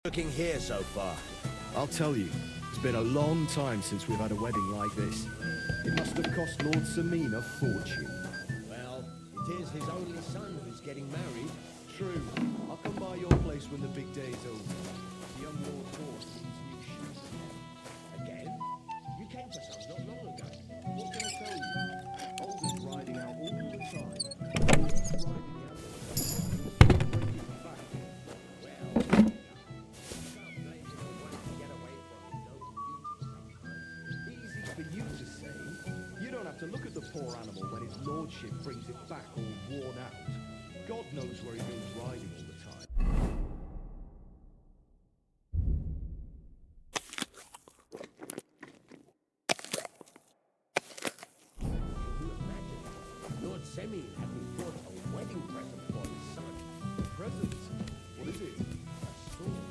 Looking here so far. I'll tell you, it's been a long time since we've had a wedding like this. It must have cost Lord Samin a fortune. Well, it is his only son who's getting married. True. I'll come by your place when the big day is over. The young lord's horse needs new shoes. Again? You came for some not long ago. What can I tell you? Alden's riding out all the time. Riding out. To look at the poor animal when his lordship brings it back all worn out. God knows where he goes riding all the time. Can you imagine? Lord Samin had me brought a wedding present for his son. A present? What is it? A sword.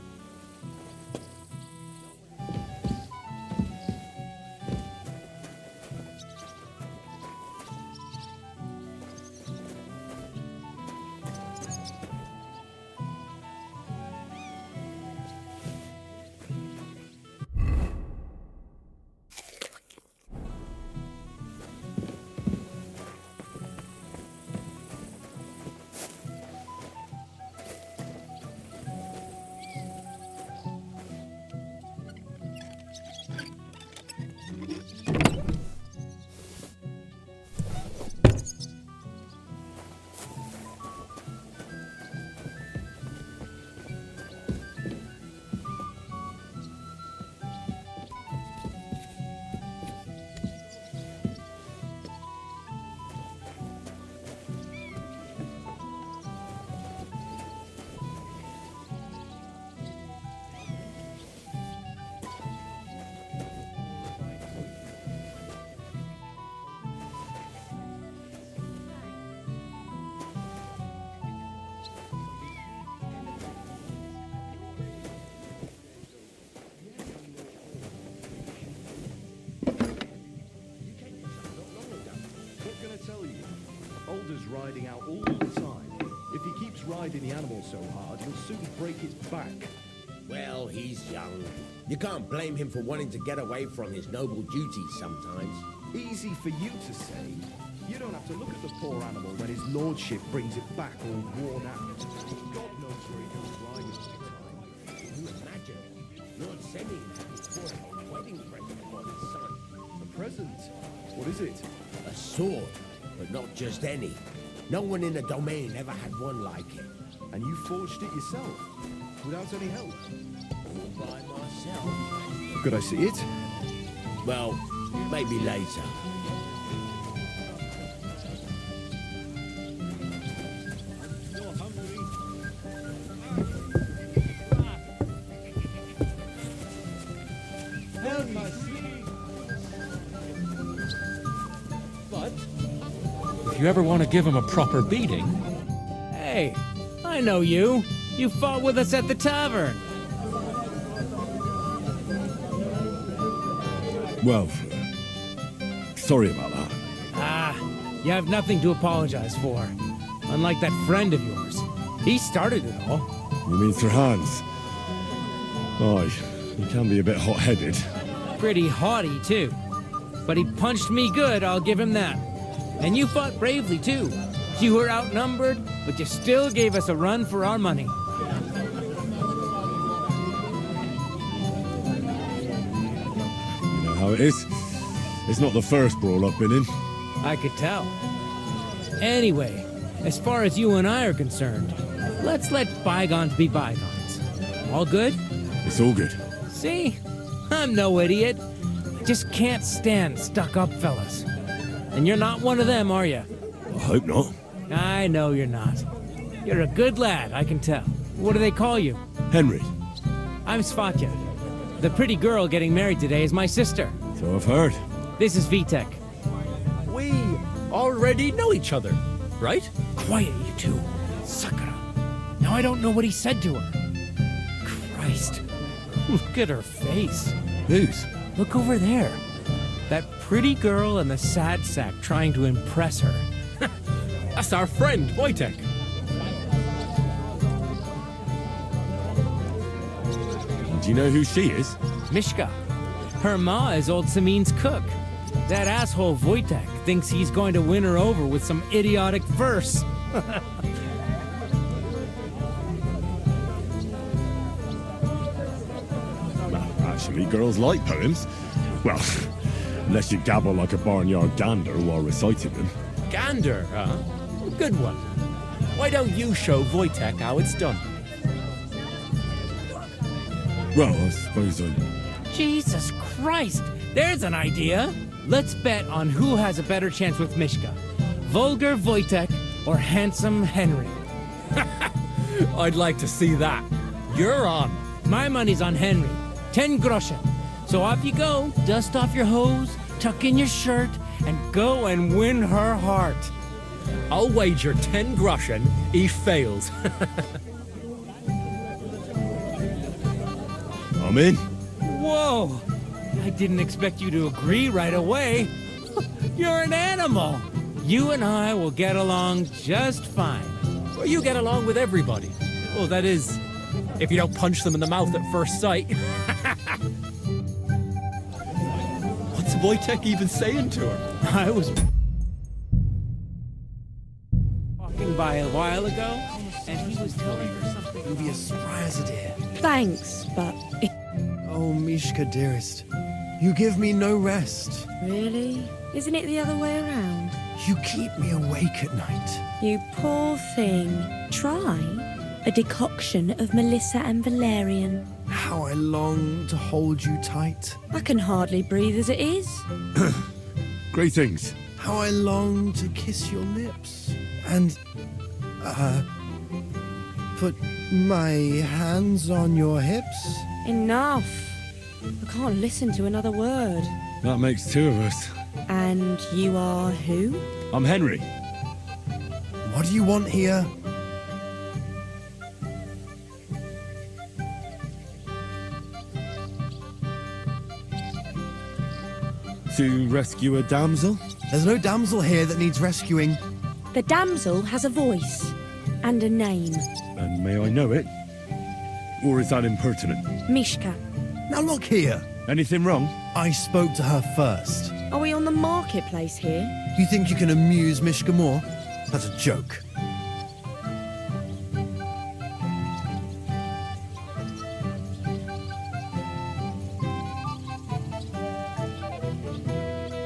Alder's riding out all the time. If he keeps riding the animal so hard, he'll soon break his back. Well, he's young. You can't blame him for wanting to get away from his noble duties sometimes. Easy for you to say. You don't have to look at the poor animal when his lordship brings it back all worn out. God knows where he goes riding all the time. Can you imagine? Lord Samin had me brought a wedding present for his son. A present? What is it? A sword. But not just any. No one in the domain ever had one like it. And you forged it yourself? Without any help? All by myself. Could I see it? Well, maybe later. Help my sleep. But if you ever want to give him a proper beating... Hey, I know you. You fought with us at the tavern. Well, sorry about that. Ah, you have nothing to apologize for. Unlike that friend of yours. He started it all. You mean Sir Hans? Oh, he can be a bit hot-headed. Pretty haughty, too. But he punched me good, I'll give him that. And you fought bravely, too. You were outnumbered, but you still gave us a run for our money. You know how it is. It's not the first brawl I've been in. I could tell. Anyway, as far as you and I are concerned, let's let bygones be bygones. All good? It's all good. See? I'm no idiot. I just can't stand stuck-up fellas. And you're not one of them, are you? I hope not. I know you're not. You're a good lad, I can tell. What do they call you? Henry. I'm Svatya. The pretty girl getting married today is my sister. So I've heard. This is Vitek. We already know each other, right? Quiet, you two. Sakura. Now I don't know what he said to her. Christ. Look at her face. Whose? Look over there. That pretty girl and the sad sack trying to impress her. That's our friend, Wojtek. Do you know who she is? Mishka. Her ma is old Samin's cook. That asshole Wojtek thinks he's going to win her over with some idiotic verse. Well, actually, girls like poems. Well, unless you gabble like a barnyard gander while reciting them. Gander, huh? Good one. Why don't you show Wojtek how it's done? Well, I suppose I... Jesus Christ, there's an idea. Let's bet on who has a better chance with Mishka. Vulgar Wojtek or handsome Henry. I'd like to see that. You're on. My money's on Henry. 10 groschen. So off you go, dust off your hose, tuck in your shirt, and go and win her heart. I'll wager 10 groschen he fails. I'm in. Whoa! I didn't expect you to agree right away. You're an animal. You and I will get along just fine. Well, you get along with everybody. Well, that is, if you don't punch them in the mouth at first sight. What's Wojtek even saying to her? I was walking by a while ago, and he was telling her something. You'll be as spry as a deer. Thanks, but Oh, Mishka, dearest. You give me no rest. really? Isn't it the other way around? You keep me awake at night. You poor thing. Try a decoction of Melissa and valerian. How I long to hold you tight. I can hardly breathe as it is. Greetings. How I long to kiss your lips. And, put my hands on your hips. Enough. I can't listen to another word. That makes two of us. And you are who? I'm Henry. What do you want here? To rescue a damsel? There's no damsel here that needs rescuing. The damsel has a voice and a name. And may I know it? Or is that impertinent? Mishka. Now look here. Anything wrong? I spoke to her first. Are we on the marketplace here? You think you can amuse Mishka more? That's a joke.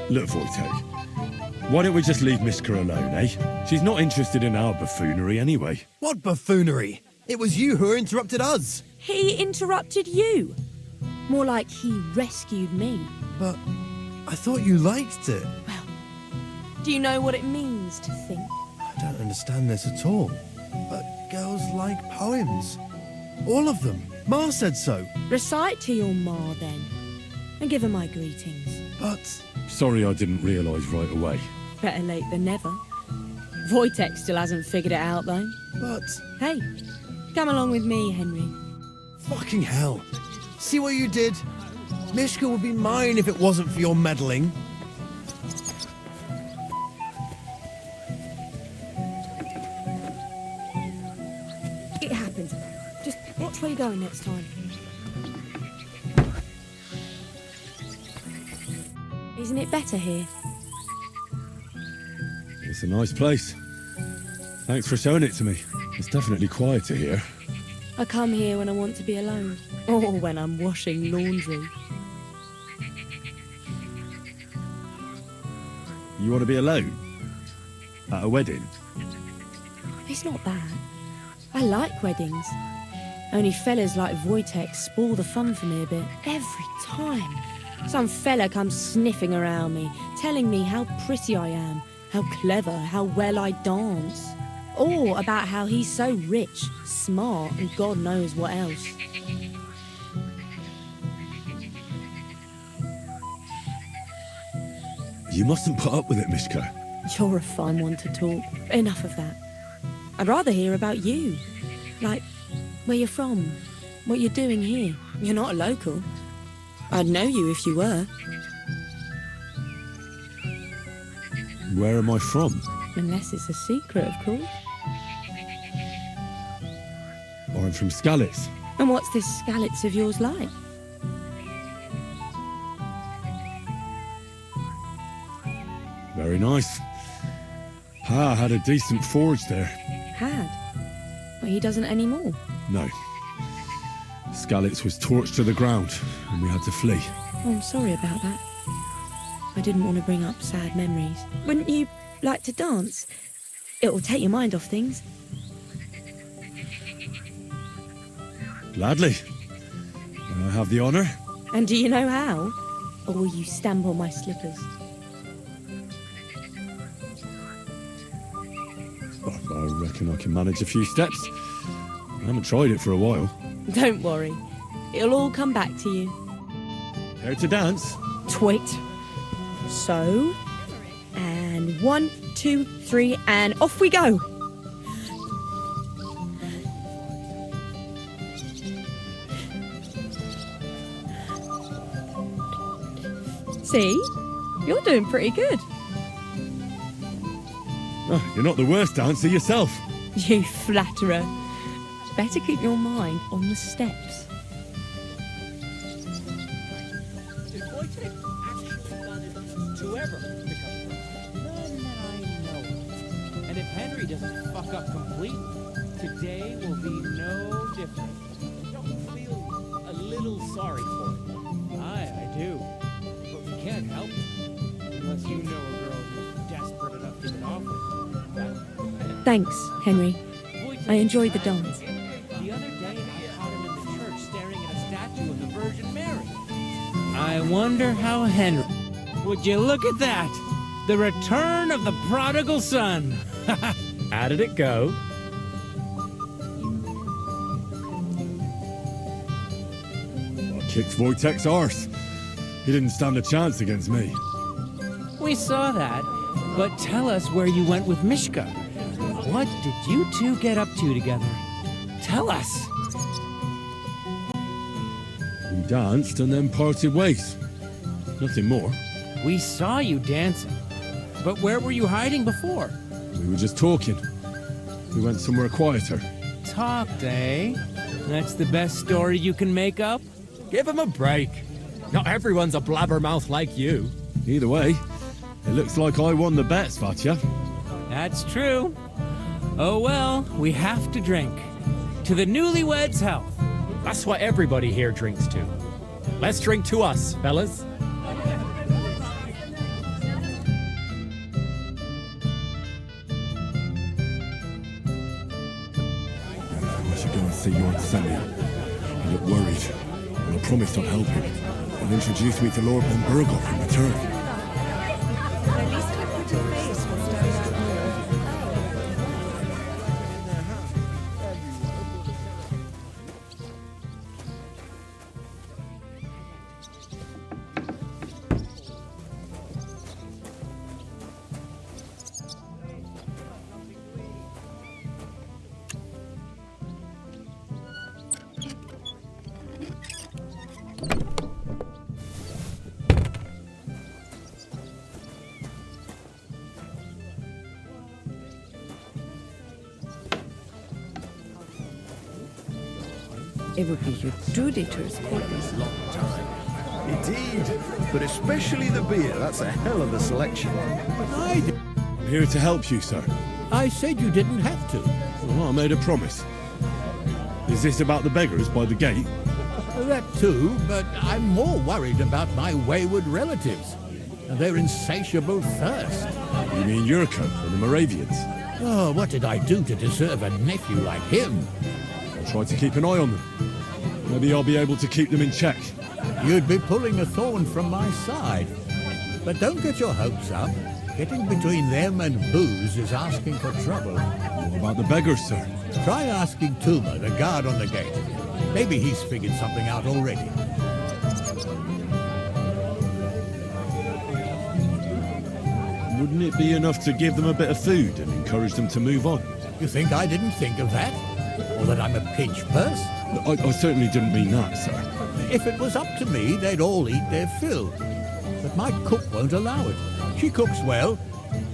Look, Wojtek. Why don't we just leave Mishka alone, eh? She's not interested in our buffoonery anyway. What buffoonery? It was you who interrupted us. He interrupted you. More like he rescued me. But I thought you liked it. Well, do you know what it means to think? I don't understand this at all. But girls like poems. All of them. Ma said so. Recite to your ma then, and give her my greetings. But Sorry I didn't realise right away. Better late than never. Wojtek still hasn't figured it out though. But Hey, come along with me, Henry. fucking hell. See what you did? Mishka would be mine if it wasn't for your meddling. It happens. Just watch where you're going next time. Isn't it better here? It's a nice place. Thanks for showing it to me. It's definitely quieter here. I come here when I want to be alone. Or when I'm washing laundry. You want to be alone? At a wedding? It's not bad. I like weddings. Only fellas like Wojtek spoil the fun for me a bit. Every time. Some fella comes sniffing around me, telling me how pretty I am, how clever, how well I dance. Or about how he's so rich, smart, and God knows what else. You mustn't put up with it, Mishka. You're a fun one to talk. Enough of that. I'd rather hear about you. Like, where you're from, what you're doing here. You're not a local. I'd know you if you were. Where am I from? Unless it's a secret, of course. I'm from Skalitz. And what's this Skalitz of yours like? Very nice. Pa had a decent forge there. Had. But he doesn't anymore. No. Skalitz was torched to the ground, and we had to flee. Oh, I'm sorry about that. I didn't want to bring up sad memories. Wouldn't you like to dance? It'll take your mind off things. Gladly. I have the honour. And do you know how? Or will you stamp on my slippers? I reckon I can manage a few steps. I haven't tried it for a while. Don't worry. It'll all come back to you. Care to dance? Twit. So. And 1, 2, 3, and off we go. See? You're doing pretty good. Oh, you're not the worst dancer yourself. You flatterer. Better keep your mind on the steps. To ever pick up none that I know of. And if Henry doesn't fuck up completely, today will be no different. Don't feel a little sorry for him. I do. But we can't help it. Unless you know a girl who's desperate enough to get off with. Thanks, Henry. I enjoyed the dance. The other day I caught him in the church staring at a statue of the Virgin Mary. I wonder how Henry... Would you look at that? The return of the prodigal son. How did it go? I kicked Wojtek's arse. He didn't stand a chance against me. We saw that, but tell us where you went with Mishka. What did you two get up to together? Tell us. We danced and then parted ways. Nothing more. We saw you dancing, but where were you hiding before? We were just talking. We went somewhere quieter. Talked, eh? That's the best story you can make up? Give him a break. Not everyone's a blabbermouth like you. Either way, it looks like I won the bet, Svatya. That's true. Oh well, we have to drink. To the newlyweds' health. That's what everybody here drinks to. Let's drink to us, fellas. I should go and see your Sammy. He looked worried, and I promised I'd help him. And introduce me to Lord von Burghoff in return. At least I put your face will stand out more. It would be your duty to escort this long time. Indeed, but especially the beer. That's a hell of a selection. I'm here to help you, sir. I said you didn't have to. Well, I made a promise. Is this about the beggars by the gate? That too, but I'm more worried about my wayward relatives and their insatiable thirst. You mean Yurko and the Moravians? Oh, what did I do to deserve a nephew like him? I'll try to keep an eye on them. Maybe I'll be able to keep them in check. You'd be pulling a thorn from my side. But don't get your hopes up. Getting between them and booze is asking for trouble. What about the beggars, sir? Try asking Tuma, the guard on the gate. Maybe he's figured something out already. Wouldn't it be enough to give them a bit of food and encourage them to move on? You think I didn't think of that? Or that I'm a pinch purse? I certainly didn't mean that, sir. If it was up to me, they'd all eat their fill. But my cook won't allow it. She cooks well,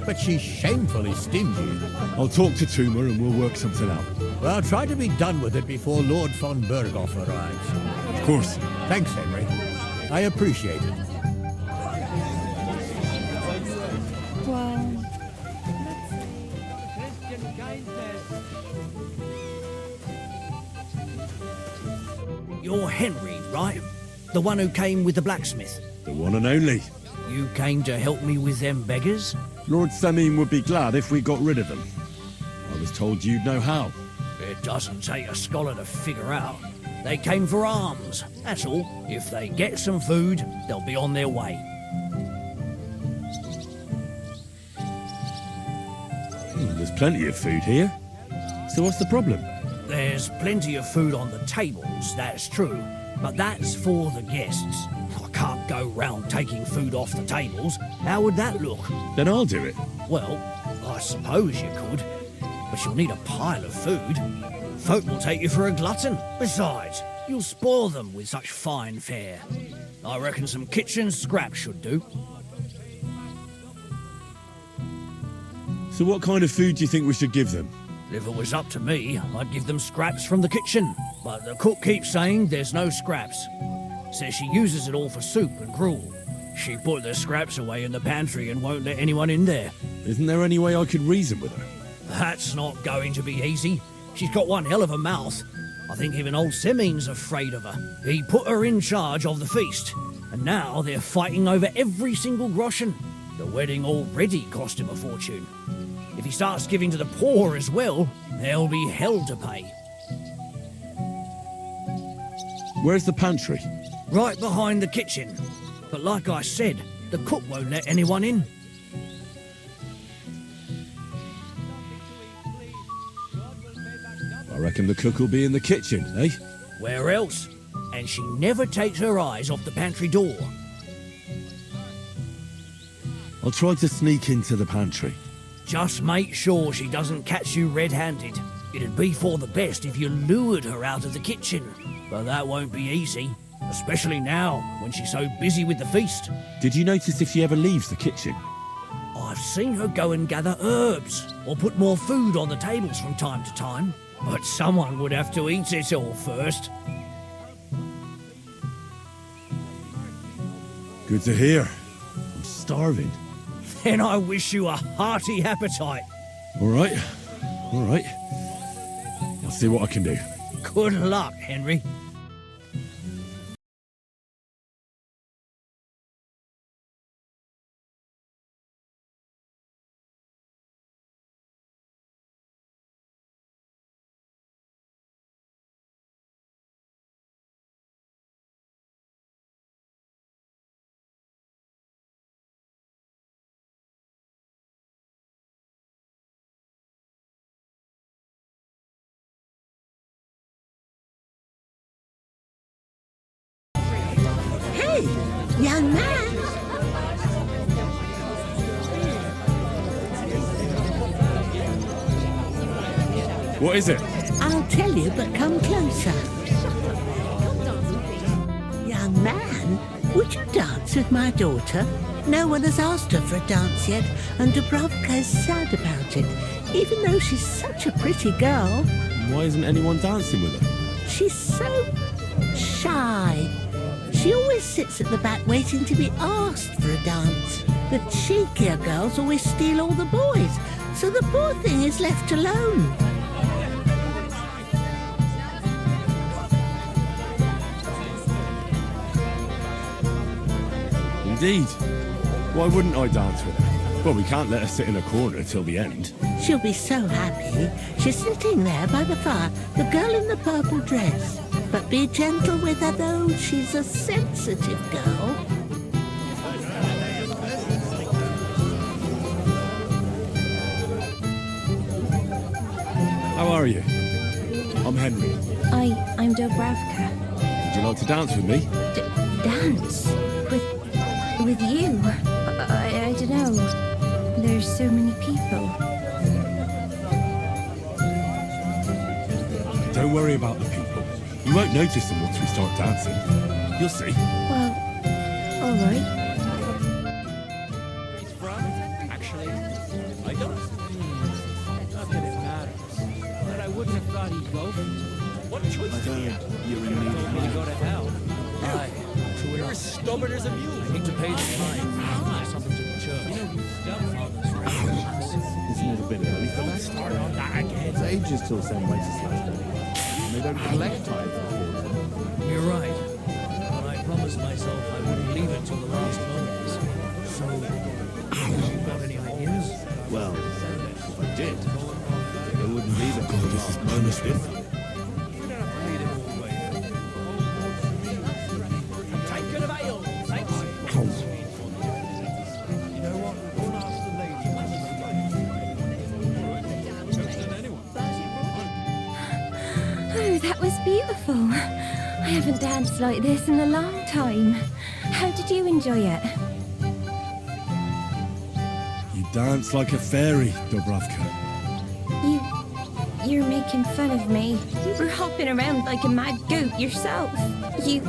but she's shamefully stingy. I'll talk to Tuma and we'll work something out. Well, try to be done with it before Lord von Berghoff arrives. Of course. Thanks, Henry. I appreciate it. Well, Christian kindness. You're Henry, right? The one who came with the blacksmith. The one and only. You came to help me with them beggars? Lord Semine would be glad if we got rid of them. I was told you'd know how. It doesn't take a scholar to figure out. They came for alms, that's all. If they get some food, they'll be on their way. There's plenty of food here. So what's the problem? There's plenty of food on the tables, that's true, but that's for the guests. I can't go round taking food off the tables. How would that look? Then I'll do it. Well, I suppose you could, but you'll need a pile of food. Folk will take you for a glutton. Besides, you'll spoil them with such fine fare. I reckon some kitchen scraps should do. So what kind of food do you think we should give them? If it was up to me, I'd give them scraps from the kitchen. But the cook keeps saying there's no scraps. Says she uses it all for soup and gruel. She put the scraps away in the pantry and won't let anyone in there. Isn't there any way I could reason with her? That's not going to be easy. She's got one hell of a mouth. I think even old Semine's afraid of her. He put her in charge of the feast, and now they're fighting over every single groschen. The wedding already cost him a fortune. If he starts giving to the poor as well, there'll be hell to pay. Where's the pantry? Right behind the kitchen. But like I said, the cook won't let anyone in. I reckon the cook will be in the kitchen, eh? Where else? And she never takes her eyes off the pantry door. I'll try to sneak into the pantry. Just make sure she doesn't catch you red-handed. It'd be for the best if you lured her out of the kitchen. But that won't be easy, especially now, when she's so busy with the feast. Did you notice if she ever leaves the kitchen? I've seen her go and gather herbs, or put more food on the tables from time to time. But someone would have to eat it all first. Good to hear. I'm starving. Then I wish you a hearty appetite. All right. I'll see what I can do. Good luck, Henry. Hey, young man. What is it? I'll tell you, but come closer. Young man, would you dance with my daughter? No one has asked her for a dance yet, and Dubrovka is sad about it, even though she's such a pretty girl. Why isn't anyone dancing with her? She's so shy. She always sits at the back waiting to be asked for a dance. The cheekier girls always steal all the boys, so the poor thing is left alone. Indeed. Why wouldn't I dance with her? Well, we can't let her sit in a corner till the end. She'll be so happy. She's sitting there by the fire, the girl in the purple dress. But be gentle with her, though. She's a sensitive girl. How are you? I'm Henry. I'm Dubravka. Would you like to dance with me? Dance? With you? I don't know. There's so many people. Don't worry about the people. You won't notice them once we start dancing. You'll see. Well, all right. He's from? Actually, I don't. Not that it matters. But I wouldn't have thought he go for it. What choice do we have? You're in need Told me to go to hell. Aye. You're as stubborn as a mule. I need to pay the tithe. Something to the church. You know who's stubborn? Isn't it a bit early for that? Start on that again. It's ages till St. Vitus' last day. And they don't collect tithe before. You're right. But I promised myself I wouldn't leave it till the last moment. So, you got any ideas? Well, if I did, I wouldn't leave it till the last moment. You don't have to lead it all the way. Taken of ale. Thanks. You know what? Don't ask the lady. Oh, that was beautiful. I haven't danced like this in a long time. How did you enjoy it? You dance like a fairy, Dubravka. You're making fun of me. You were hopping around like a mad goat yourself. You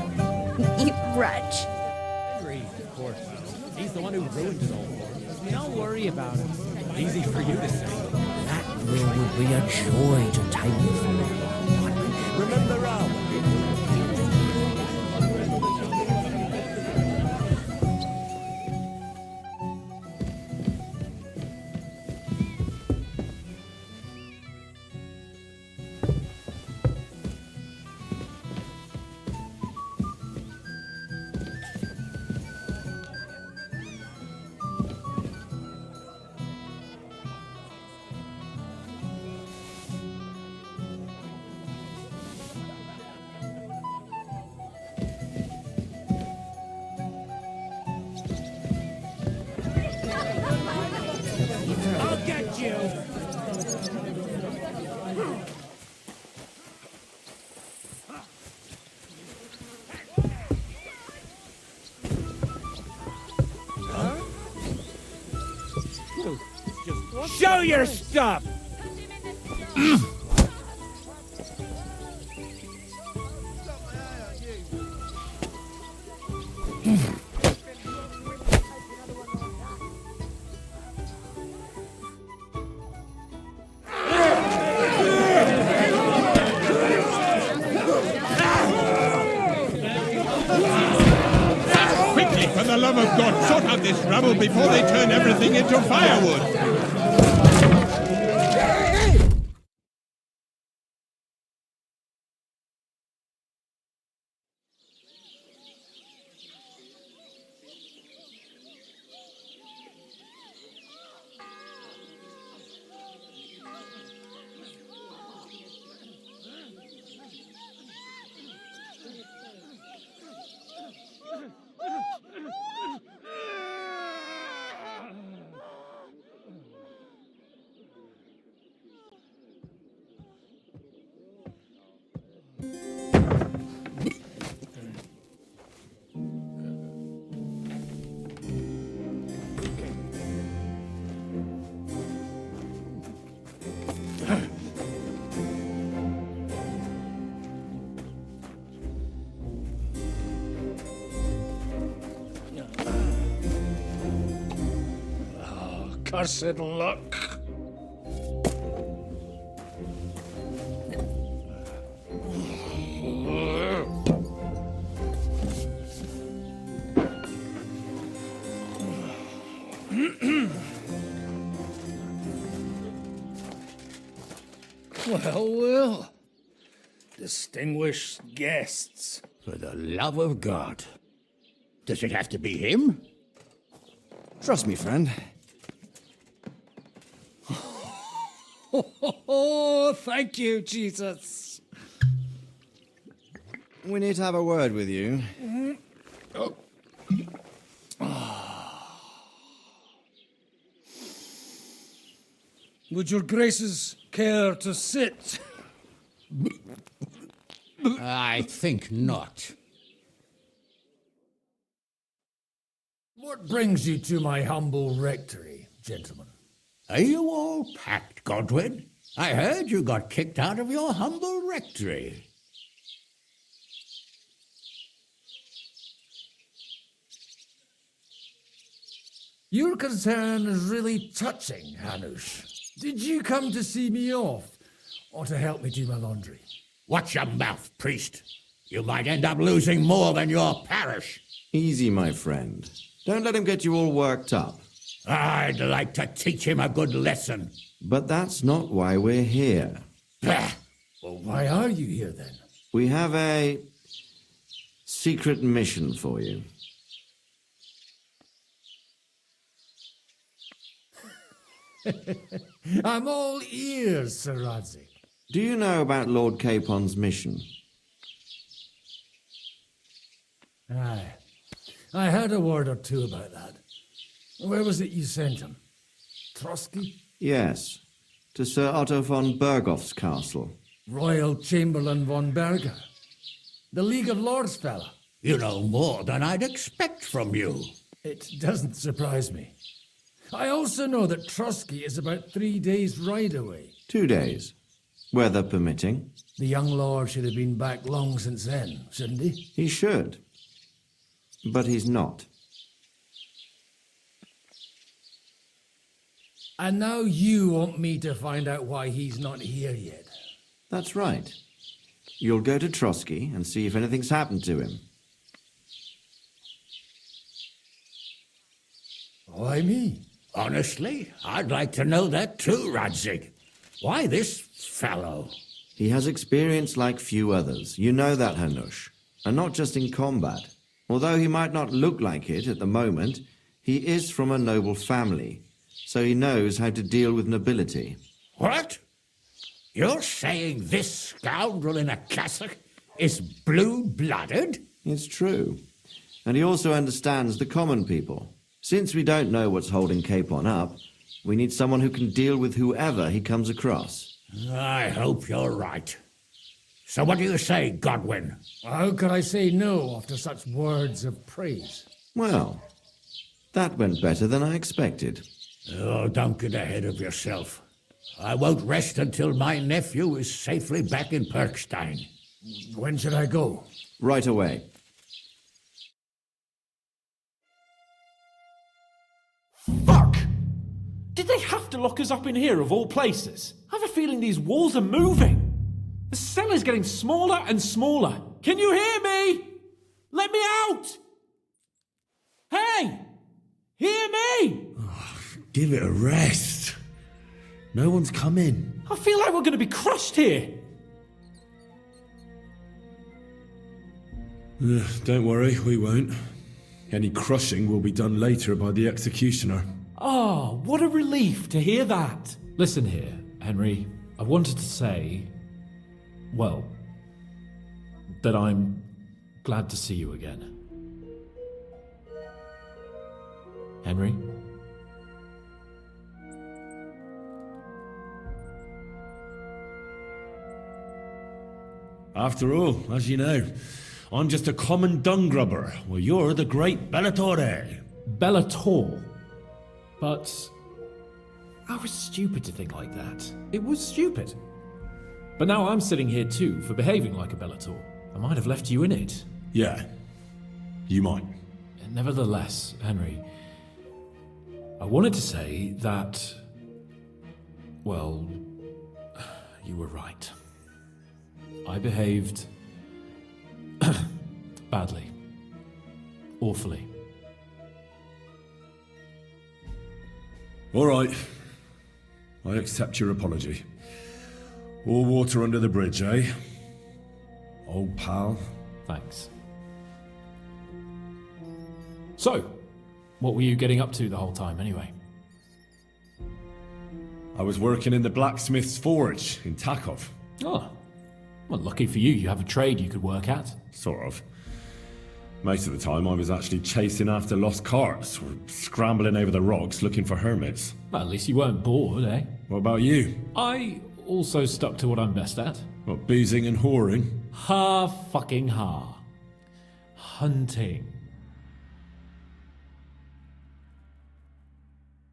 wretch. Henry, of course. He's the one who ruined it all for us. Don't worry about it. Easy for you to say. That would be a joy to take you through. Remember Ralph? I'll get you. Show your stuff! Quickly, for the love of God, sort out this rubble before they turn everything into firewood! Cursed luck. Well. Distinguished guests. For the love of God. Does it have to be him? Trust me, friend. Oh, thank you, Jesus. We need to have a word with you. Would your graces care to sit? I think not. What brings you to my humble rectory, gentlemen? Are you all packed, Godwin? I heard you got kicked out of your humble rectory. Your concern is really touching, Hanush. Did you come to see me off? or to help me do my laundry? Watch your mouth, priest. You might end up losing more than your parish. Easy, my friend. Don't let him get you all worked up. I'd like to teach him a good lesson. But that's not why we're here. Bah! Well, why are you here then? We have a secret mission for you. I'm all ears, Sir Radzik. Do you know about Lord Capon's mission? Aye. I heard a word or two about that. Where was it you sent him? Trochy? Yes, to Sir Otto von Bergoff's castle. Royal Chamberlain von Berger. The League of Lords fella. You know more than I'd expect from you. It doesn't surprise me. I also know that Trochy is about 3 days' ride away. 2 days, weather permitting. The young lord should have been back long since then, shouldn't he? He should. But he's not. And now you want me to find out why he's not here yet. That's right. You'll go to Trochy and see if anything's happened to him. Why me? Honestly, I'd like to know that too, Radzik. Why this fellow? He has experience like few others. You know that, Hanush. And not just in combat. Although he might not look like it at the moment, he is from a noble family, so he knows how to deal with nobility. What? You're saying this scoundrel in a cassock is blue-blooded? It's true. And he also understands the common people. Since we don't know what's holding Capon up, we need someone who can deal with whoever he comes across. I hope you're right. So what do you say, Godwin? How could I say no after such words of praise? Well, that went better than I expected. Oh, don't get ahead of yourself. I won't rest until my nephew is safely back in Perkstein. When should I go? Right away. Fuck! Did they have to lock us up in here of all places? I have a feeling these walls are moving. The cell is getting smaller and smaller. Can you hear me? Let me out! Hey! Hear me! Give it a rest. No one's come in. I feel like we're going to be crushed here. Don't worry, we won't. Any crushing will be done later by the executioner. Oh, what a relief to hear that. Listen here, Henry. I wanted to say, well, that I'm glad to see you again. Henry? After all, as you know, I'm just a common dung grubber, while you're the great Bellatore. Bellator? But I was stupid to think like that. It was stupid. But now I'm sitting here too for behaving like a Bellator. I might have left you in it. Yeah, you might. Nevertheless, Henry, I wanted to say that, well, you were right. I behaved badly. Awfully. All right. I accept your apology. All water under the bridge, eh? Old pal. Thanks. So, what were you getting up to the whole time, anyway? I was working in the blacksmith's forge in Takov. Oh. Well, lucky for you, you have a trade you could work at. Sort of. Most of the time I was actually chasing after lost carts, or scrambling over the rocks looking for hermits. Well, at least you weren't bored, eh? What about you? I also stuck to what I'm best at. What, boozing and whoring? Ha-fucking-ha. Hunting.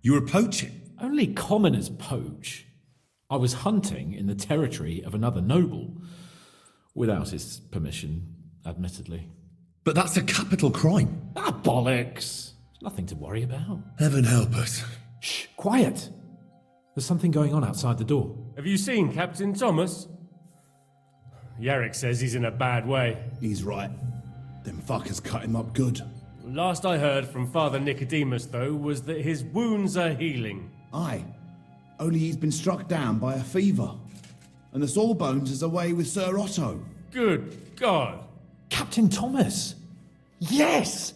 You were poaching? Only commoners poach. I was hunting in the territory of another noble. Without his permission, admittedly. But that's a capital crime. Ah, bollocks. Nothing to worry about. Heaven help us. Shh, quiet. There's something going on outside the door. Have you seen Captain Thomas? Yarrick says he's in a bad way. He's right. Them fuckers cut him up good. Last I heard from Father Nicodemus, though, was that his wounds are healing. Aye. Only he's been struck down by a fever. And the Sawbones is away with Sir Otto. Good God. Captain Thomas! Yes!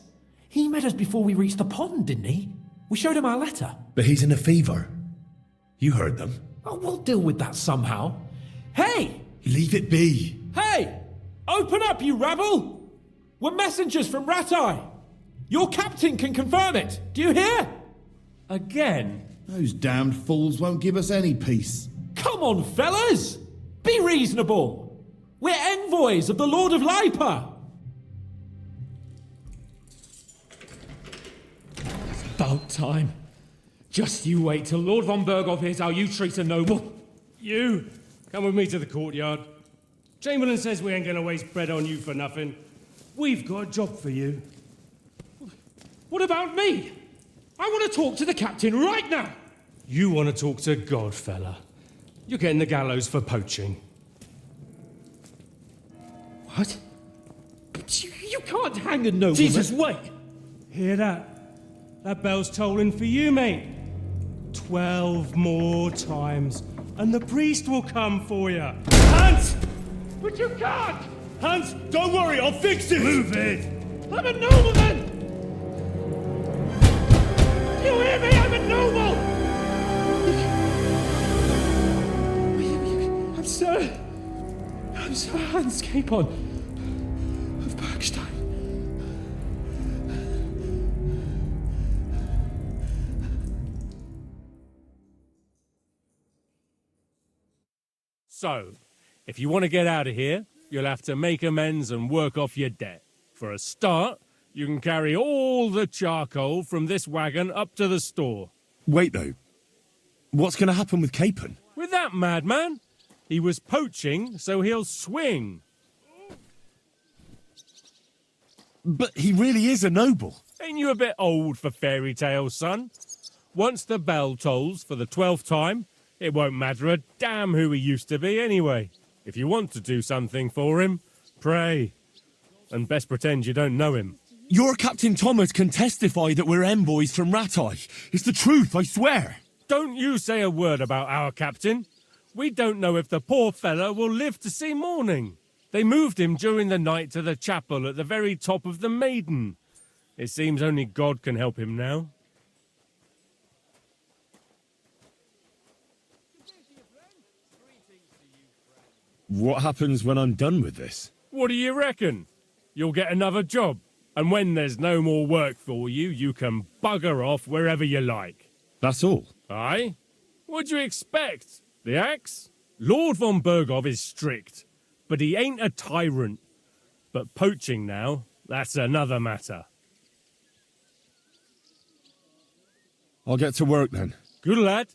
He met us before we reached the pond, didn't he? We showed him our letter. But he's in a fever. You heard them. Oh, we'll deal with that somehow. Hey! Leave it be. Hey! Open up, you rabble! We're messengers from Ratai. Your captain can confirm it. Do you hear? Again? Those damned fools won't give us any peace. Come on, fellas! Be reasonable. We're envoys of the Lord of Lipa. It's about time. Just you wait till Lord von Berghoff hears how you treat a noble. You, come with me to the courtyard. Chamberlain says we ain't gonna waste bread on you for nothing. We've got a job for you. What about me? I want to talk to the captain right now. You want to talk to God, fella. You're getting the gallows for poaching. What? But you can't hang a nobleman. Jesus, wait! Hear that? That bell's tolling for you, mate. 12 more times, and the priest will come for you. Hans! But you can't! Hans, don't worry, I'll fix it! Move it! I'm a nobleman! You hear me? I'm a noble! I'm Sir Hans Capon of Bergstein. So, if you want to get out of here, you'll have to make amends and work off your debt. For a start, you can carry all the charcoal from this wagon up to the store. Wait, though. What's going to happen with Capon? With that madman? He was poaching, so he'll swing. But he really is a noble. Ain't you a bit old for fairy tales, son? Once the bell tolls for the 12th time, it won't matter a damn who he used to be anyway. If you want to do something for him, pray. And best pretend you don't know him. Your Captain Thomas can testify that we're envoys from Ratai. It's the truth, I swear. Don't you say a word about our captain. We don't know if the poor fella will live to see morning. They moved him during the night to the chapel at the very top of the Maiden. It seems only God can help him now. What happens when I'm done with this? What do you reckon? You'll get another job. And when there's no more work for you, you can bugger off wherever you like. That's all? Aye? What do you expect? The axe? Lord von Berghoff is strict, but he ain't a tyrant. But poaching now, that's another matter. I'll get to work then. Good lad.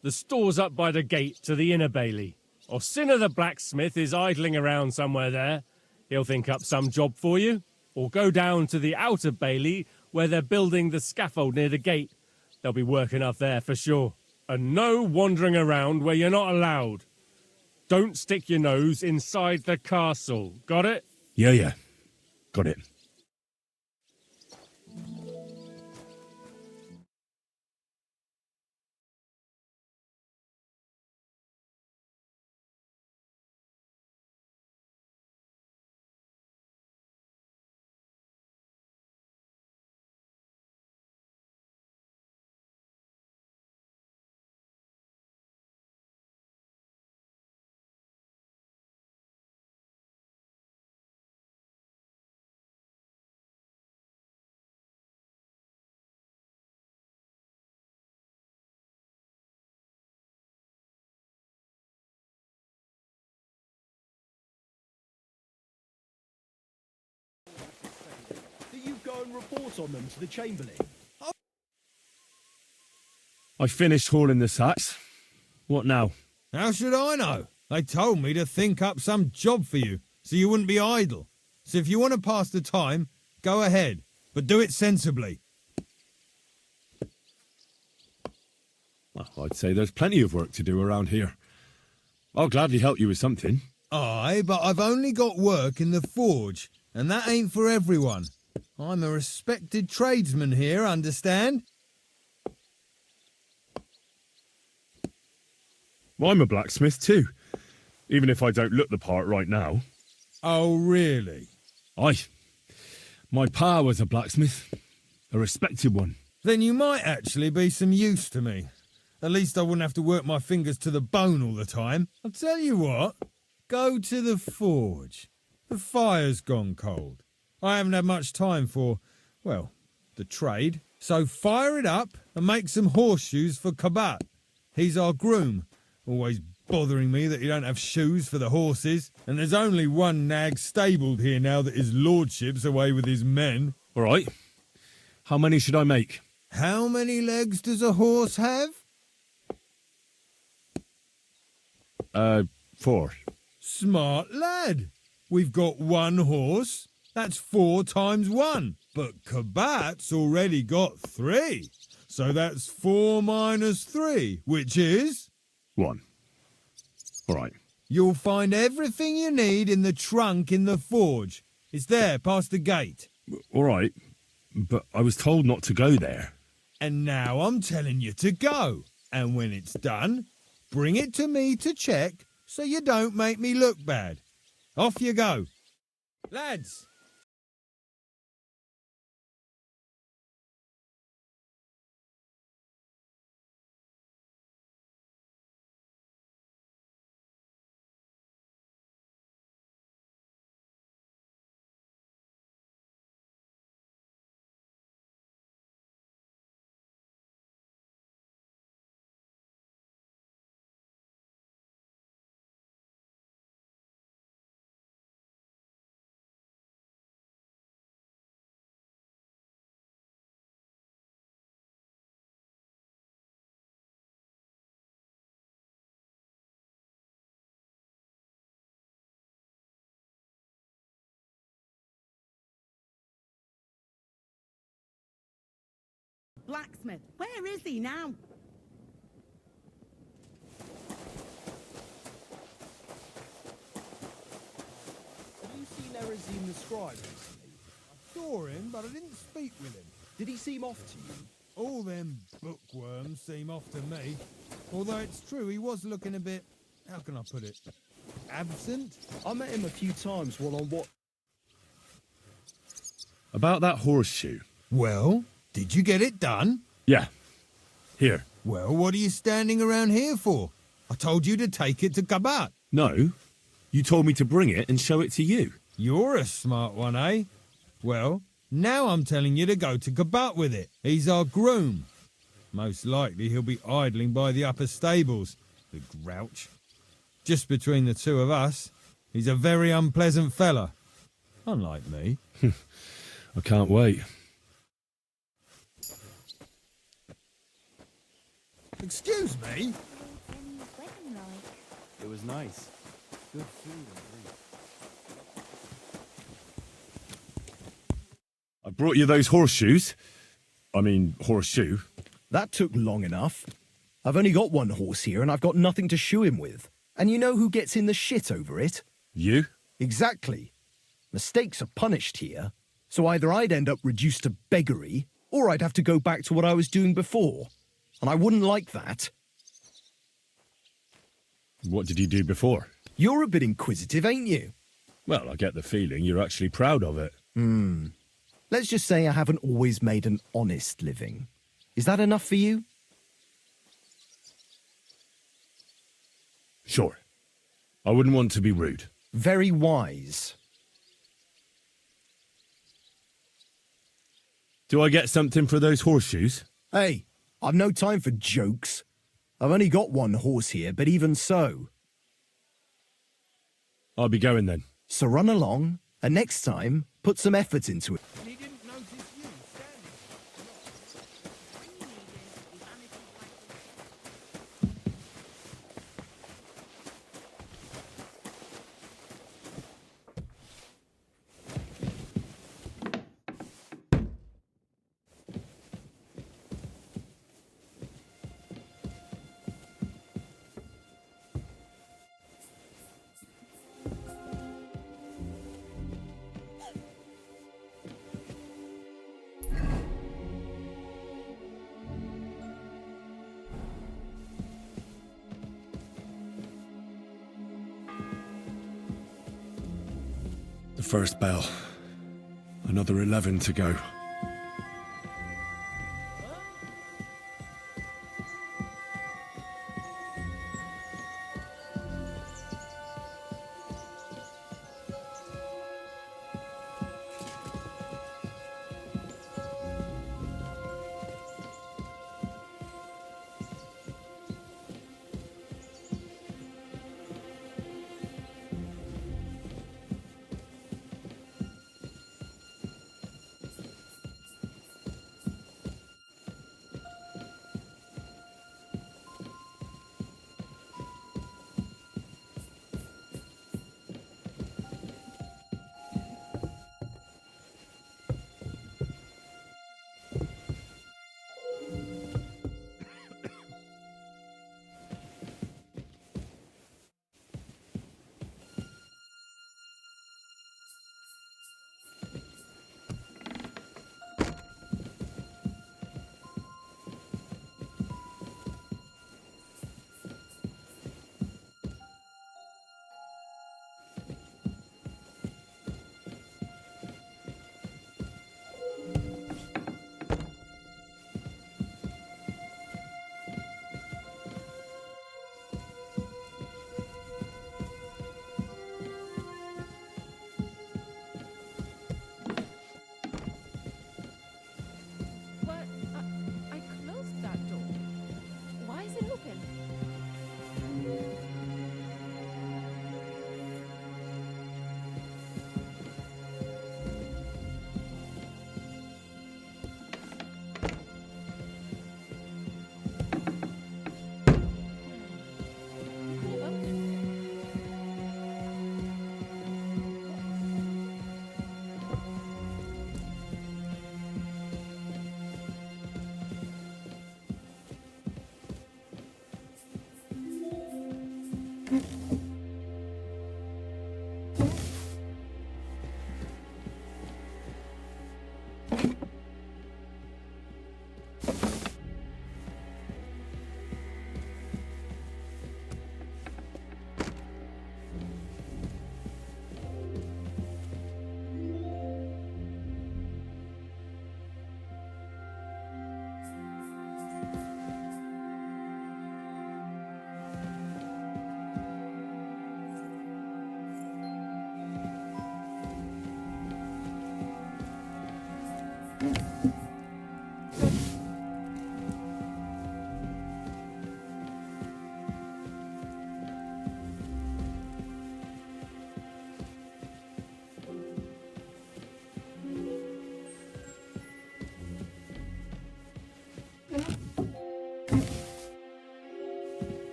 The store's up by the gate to the inner bailey. Orsina the blacksmith is idling around somewhere there. He'll think up some job for you. Or go down to the outer bailey where they're building the scaffold near the gate. They'll be working up there for sure. And no wandering around where you're not allowed. Don't stick your nose inside the castle. Got it? Yeah. Got it. Go and report on them to the Chamberlain. I finished hauling the sacks. What now? How should I know? They told me to think up some job for you, so you wouldn't be idle. So if you want to pass the time, go ahead, but do it sensibly. Well, I'd say there's plenty of work to do around here. I'll gladly help you with something. Aye, but I've only got work in the forge, and that ain't for everyone. I'm a respected tradesman here, understand? Well, I'm a blacksmith too, even if I don't look the part right now. Oh, really? Aye. My pa was a blacksmith, a respected one. Then you might actually be some use to me. At least I wouldn't have to work my fingers to the bone all the time. I'll tell you what, go to the forge. The fire's gone cold. I haven't had much time for, well, the trade. So fire it up and make some horseshoes for Kabat. He's our groom, always bothering me that he don't have shoes for the horses. And there's only one nag stabled here now that his lordship's away with his men. All right. How many should I make? How many legs does a horse have? 4. Smart lad. We've got one horse. That's 4 times 1. But Kabat's already got 3. So that's 4 minus 3, which is... 1. All right. You'll find everything you need in the trunk in the forge. It's there, past the gate. All right. But I was told not to go there. And now I'm telling you to go. And when it's done, bring it to me to check so you don't make me look bad. Off you go. Lads! Blacksmith, where is he now? Have you seen Erezine the scribe recently? I saw him, but I didn't speak with him. Did he seem off to you? All them bookworms seem off to me. Although it's true, he was looking a bit, how can I put it, absent? I met him a few times while on what... About that horseshoe. Well, did you get it done? Yeah. Here. Well, what are you standing around here for? I told you to take it to Kabat. No. You told me to bring it and show it to you. You're a smart one, eh? Well, now I'm telling you to go to Kabat with it. He's our groom. Most likely he'll be idling by the upper stables, the grouch. Just between the two of us, he's a very unpleasant fella. Unlike me. I can't wait. Excuse me? It was nice. Good food and drink. I brought you those horseshoes. I mean, horseshoe. That took long enough. I've only got one horse here and I've got nothing to shoe him with. And you know who gets in the shit over it? You? Exactly. Mistakes are punished here. So either I'd end up reduced to beggary, or I'd have to go back to what I was doing before. And I wouldn't like that. What did you do before? You're a bit inquisitive, ain't you? Well, I get the feeling you're actually proud of it. Let's just say I haven't always made an honest living. Is that enough for you? Sure. I wouldn't want to be rude. Very wise. Do I get something for those horseshoes? Hey, I've no time for jokes. I've only got one horse here, but even so. I'll be going then. So run along, and next time, put some effort into it. first bell. Another 11 to go.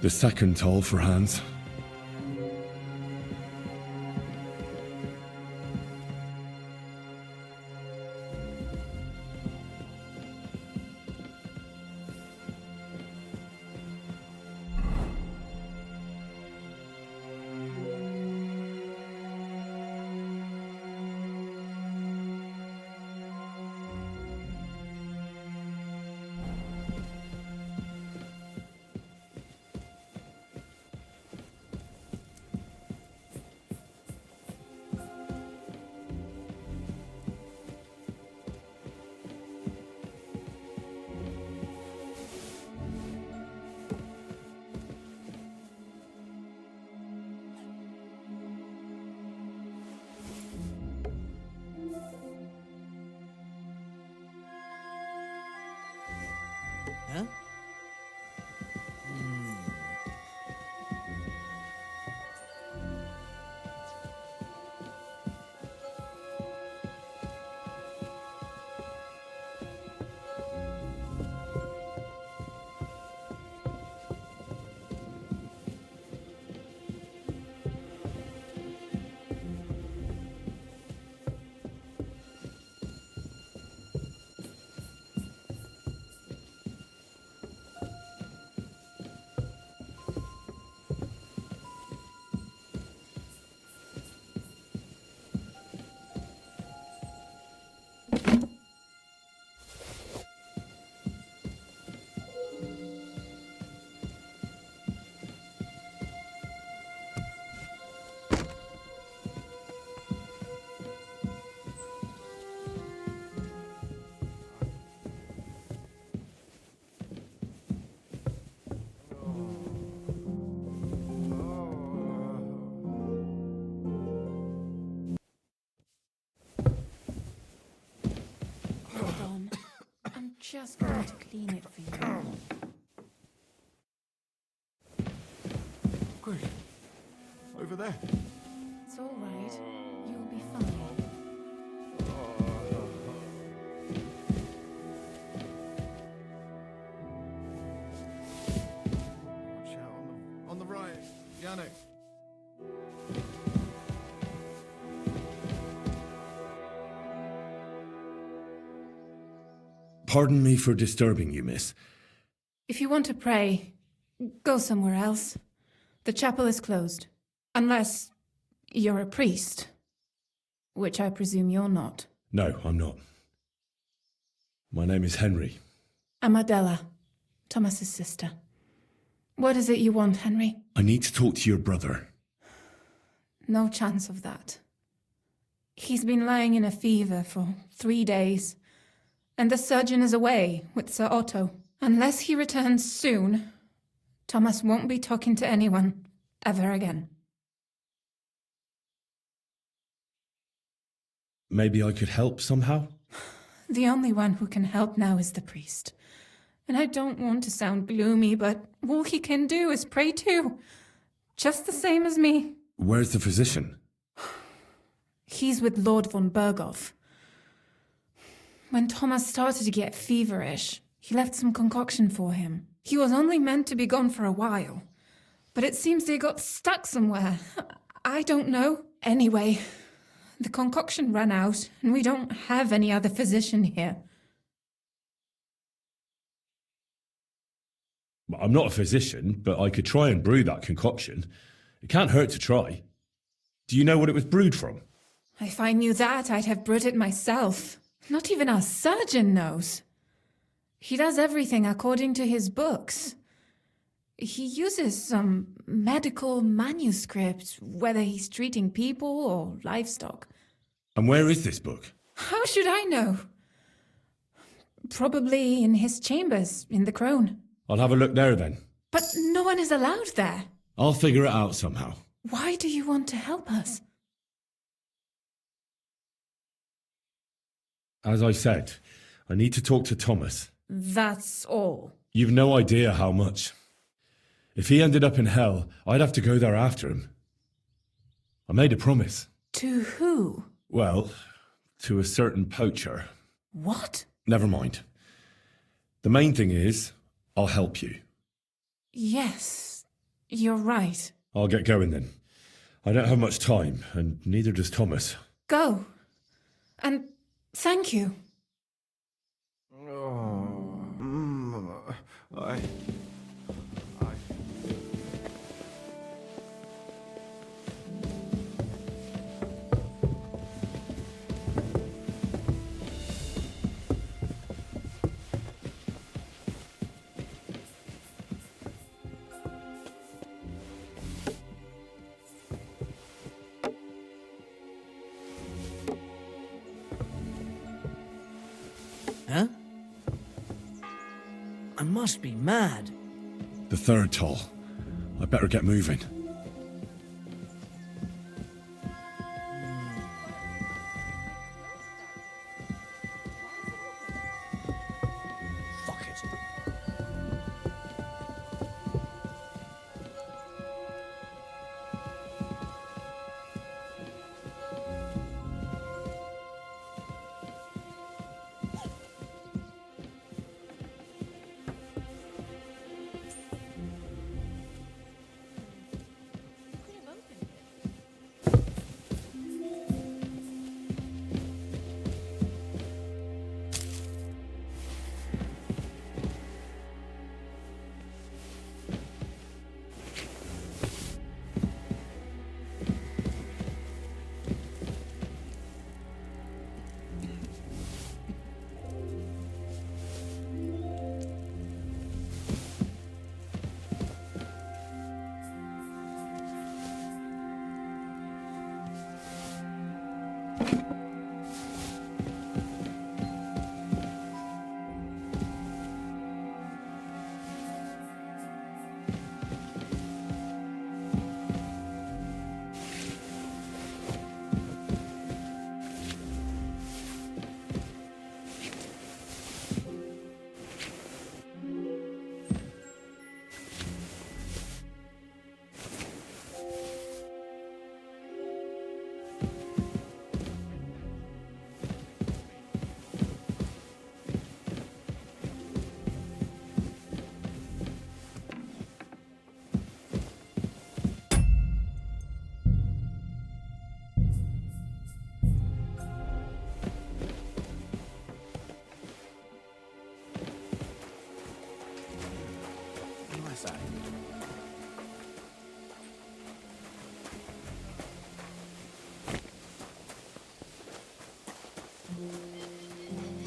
The second toll for Hans. just going to clean it for you. Quick. Over there. It's all right. You'll be fine. Watch out on the right. Yannick. Pardon me for disturbing you, miss. If you want to pray, go somewhere else. The chapel is closed. Unless you're a priest. Which I presume you're not. No, I'm not. My name is Henry. I'm Adela, Thomas's sister. What is it you want, Henry? I need to talk to your brother. No chance of that. He's been lying in a fever for 3 days. And the surgeon is away with Sir Otto. Unless he returns soon, Thomas won't be talking to anyone ever again. Maybe I could help somehow? The only one who can help now is the priest. And I don't want to sound gloomy, but all he can do is pray too. Just the same as me. Where's the physician? He's with Lord von Berghoff. When Thomas started to get feverish, he left some concoction for him. He was only meant to be gone for a while, but it seems they got stuck somewhere. I don't know. Anyway, the concoction ran out, and we don't have any other physician here. I'm not a physician, but I could try and brew that concoction. It can't hurt to try. Do you know what it was brewed from? If I knew that, I'd have brewed it myself. Not even our surgeon knows. He does everything according to his books. He uses some medical manuscript, whether he's treating people or livestock. And where is this book? How should I know? Probably in his chambers, in the Crone. I'll have a look there then. But no one is allowed there. I'll figure it out somehow. Why do you want to help us? As I said, I need to talk to Thomas. That's all. You've no idea how much. If he ended up in hell, I'd have to go there after him. I made a promise. To who? Well, to a certain poacher. What? Never mind. The main thing is, I'll help you. Yes, you're right. I'll get going then. I don't have much time, and neither does Thomas. Go. And thank you. Huh? I must be mad. The third toll. I better get moving. Fuck it.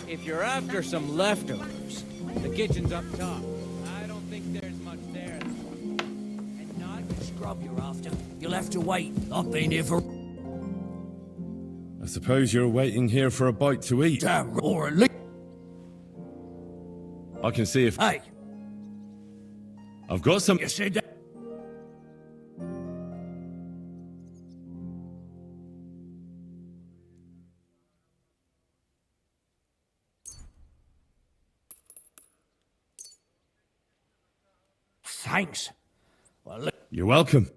If you're after some leftovers, the kitchen's up top. I don't think there's much there. And not the scrub you're after. You'll have to wait. I've been here for... I suppose you're waiting here for a bite to eat. Damn, or at least... I can see if... Hey! I've got some... You said that... Thanks. Well, look... You're welcome.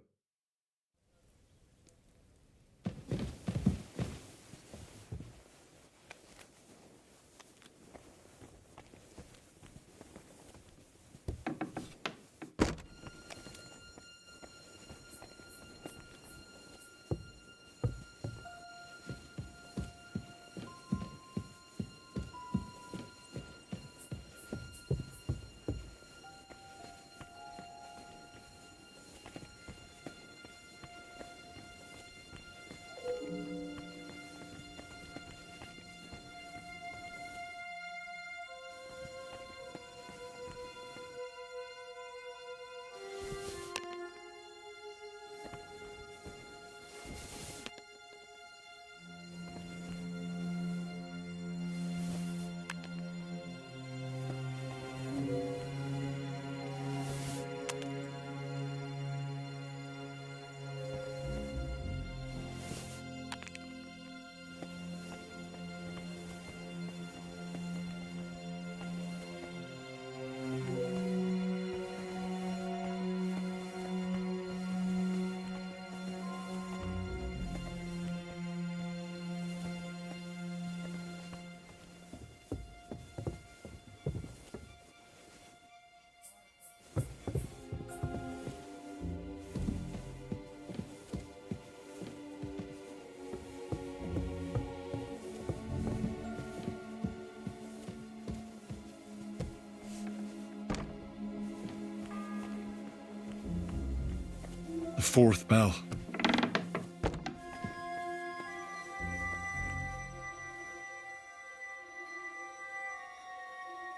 The fourth bell.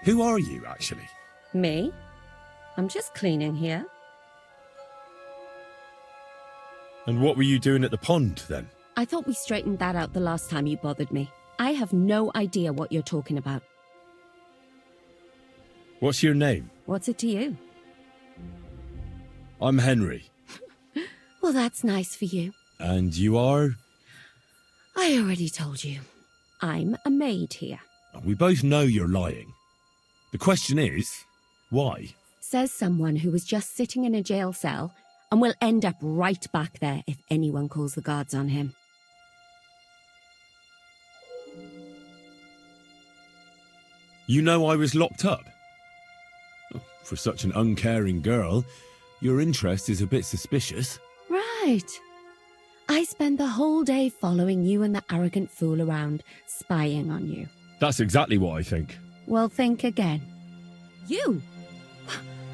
Who are you, actually? Me? I'm just cleaning here. And what were you doing at the pond, then? I thought we straightened that out the last time you bothered me. I have no idea what you're talking about. What's your name? What's it to you? I'm Henry. Well, that's nice for you. And you are? I already told you. I'm a maid here. We both know you're lying. The question is, why? Says someone who was just sitting in a jail cell and will end up right back there if anyone calls the guards on him. You know I was locked up? For such an uncaring girl, your interest is a bit suspicious. Right. I spend the whole day following you and the arrogant fool around, spying on you. That's exactly what I think. Well, think again. You?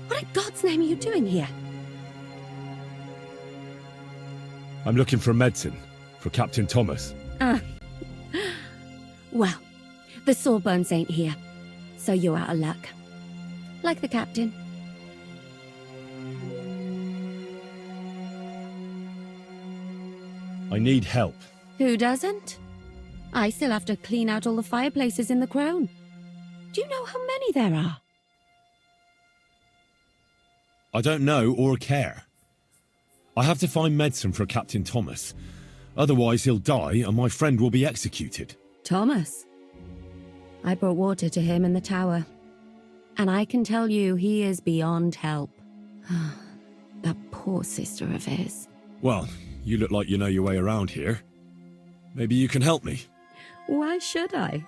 What in God's name are you doing here? I'm looking for medicine, for Captain Thomas. Well, the sawbones ain't here, so you're out of luck. Like the captain. I need help. Who doesn't? I still have to clean out all the fireplaces in the Crown. Do you know how many there are? I don't know or care. I have to find medicine for Captain Thomas. Otherwise he'll die and my friend will be executed. Thomas? I brought water to him in the tower. And I can tell you he is beyond help. That poor sister of his. Well, you look like you know your way around here. Maybe you can help me. Why should I?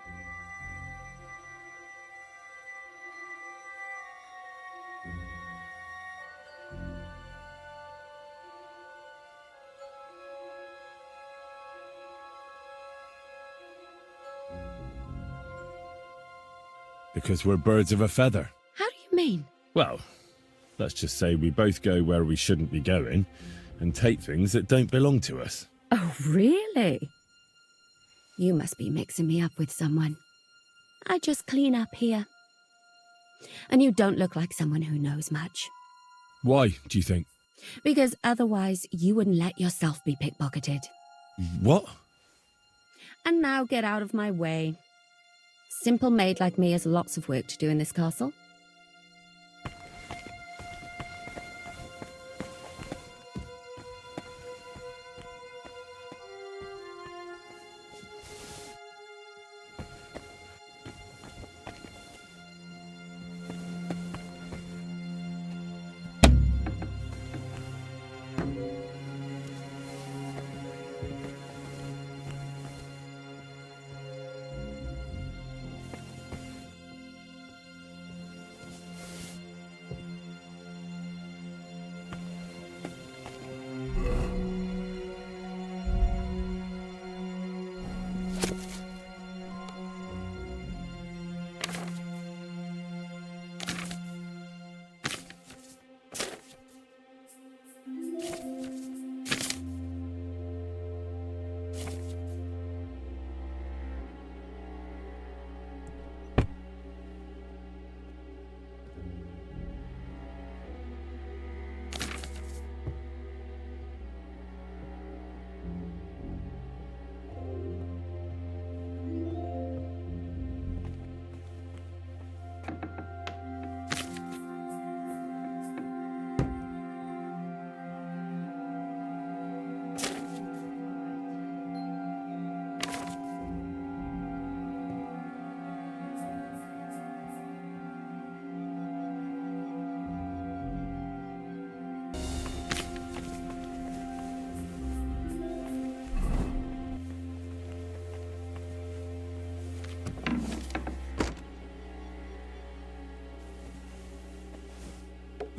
Because we're birds of a feather. How do you mean? Well, let's just say we both go where we shouldn't be going and take things that don't belong to us. Oh, really? You must be mixing me up with someone. I just clean up here. And you don't look like someone who knows much. Why, do you think? Because otherwise you wouldn't let yourself be pickpocketed. What? And now get out of my way. Simple maid like me has lots of work to do in this castle.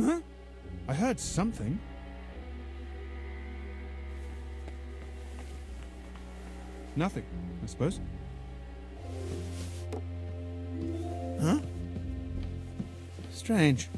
Huh? I heard something. Nothing, I suppose. Huh? Strange.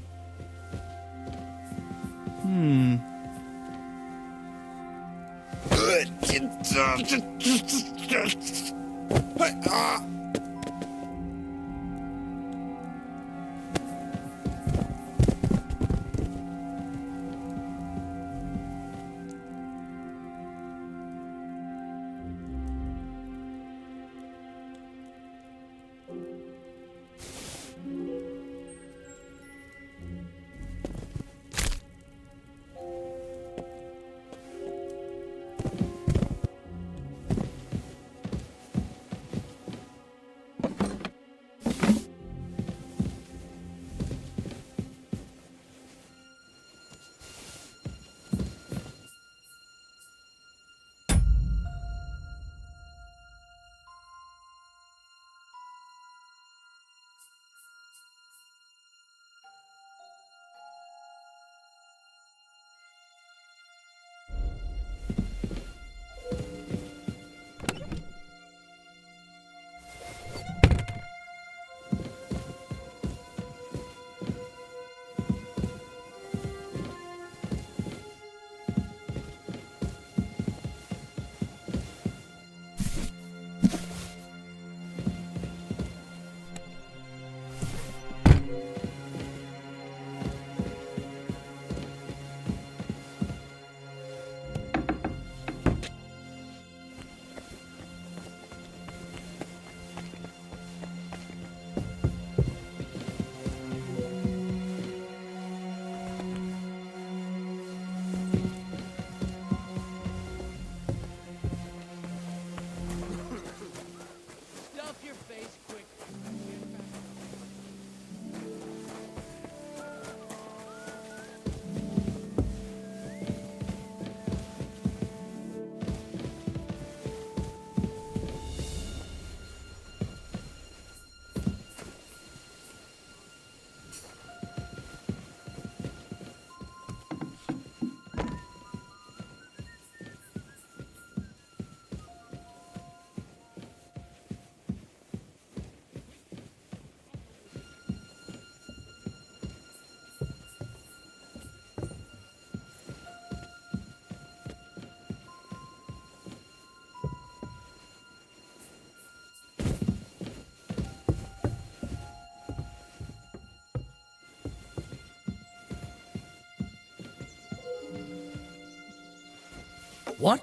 What?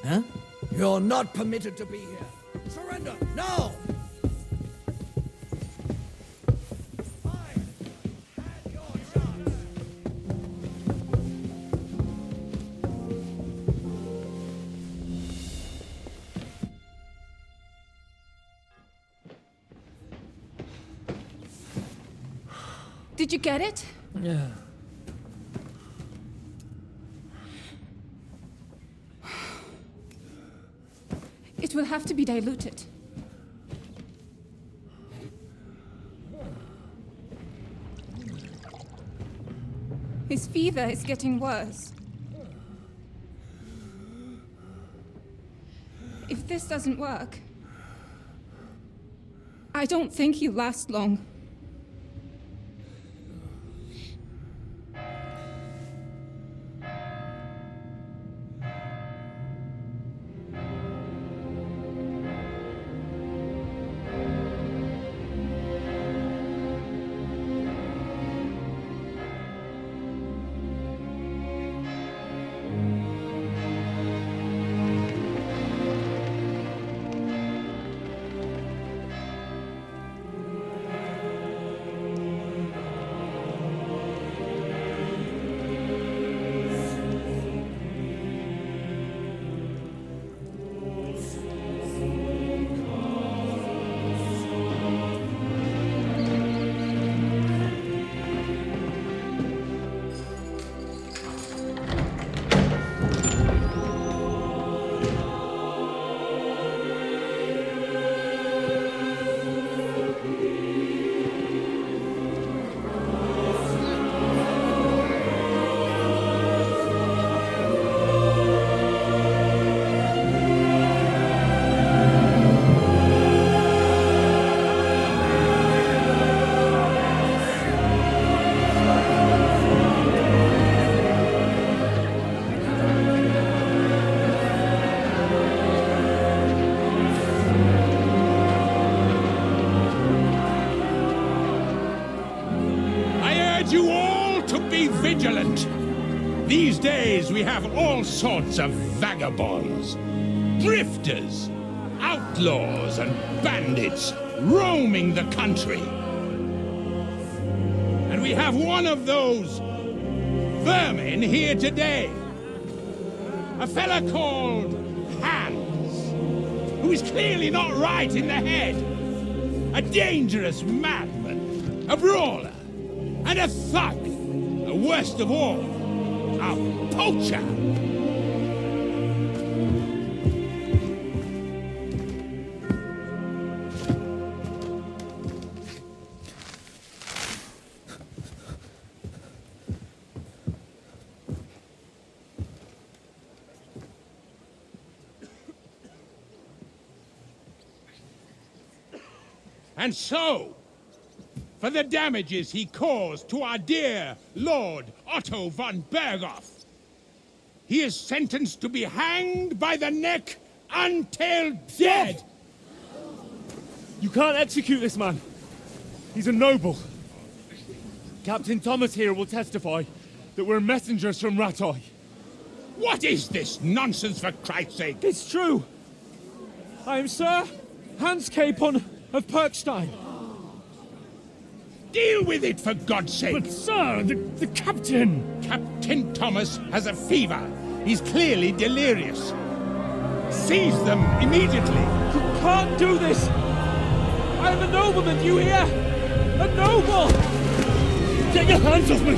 Huh? You're not permitted to be here. Surrender, now! Did you get it? Yeah. It will have to be diluted. His fever is getting worse. If this doesn't work, I don't think he'll last long. Vigilant. These days we have all sorts of vagabonds, drifters, outlaws and bandits roaming the country. And we have one of those vermin here today. A fella called Hans, who is clearly not right in the head. A dangerous madman, a brawler, and a thug. Worst of all, a poacher. And so, for the damages he caused to our dear Lord Otto von Berghoff, he is sentenced to be hanged by the neck until dead. You can't execute this man. He's a noble. Captain Thomas here will testify that we're messengers from Ratoy. What is this nonsense, for Christ's sake? It's true. I am Sir Hans Capon of Perkstein. Deal with it, for God's sake! But, sir, the captain! Captain Thomas has a fever. He's clearly delirious. Seize them immediately. You can't do this! I am a nobleman, do you hear? A noble! Get your hands off me!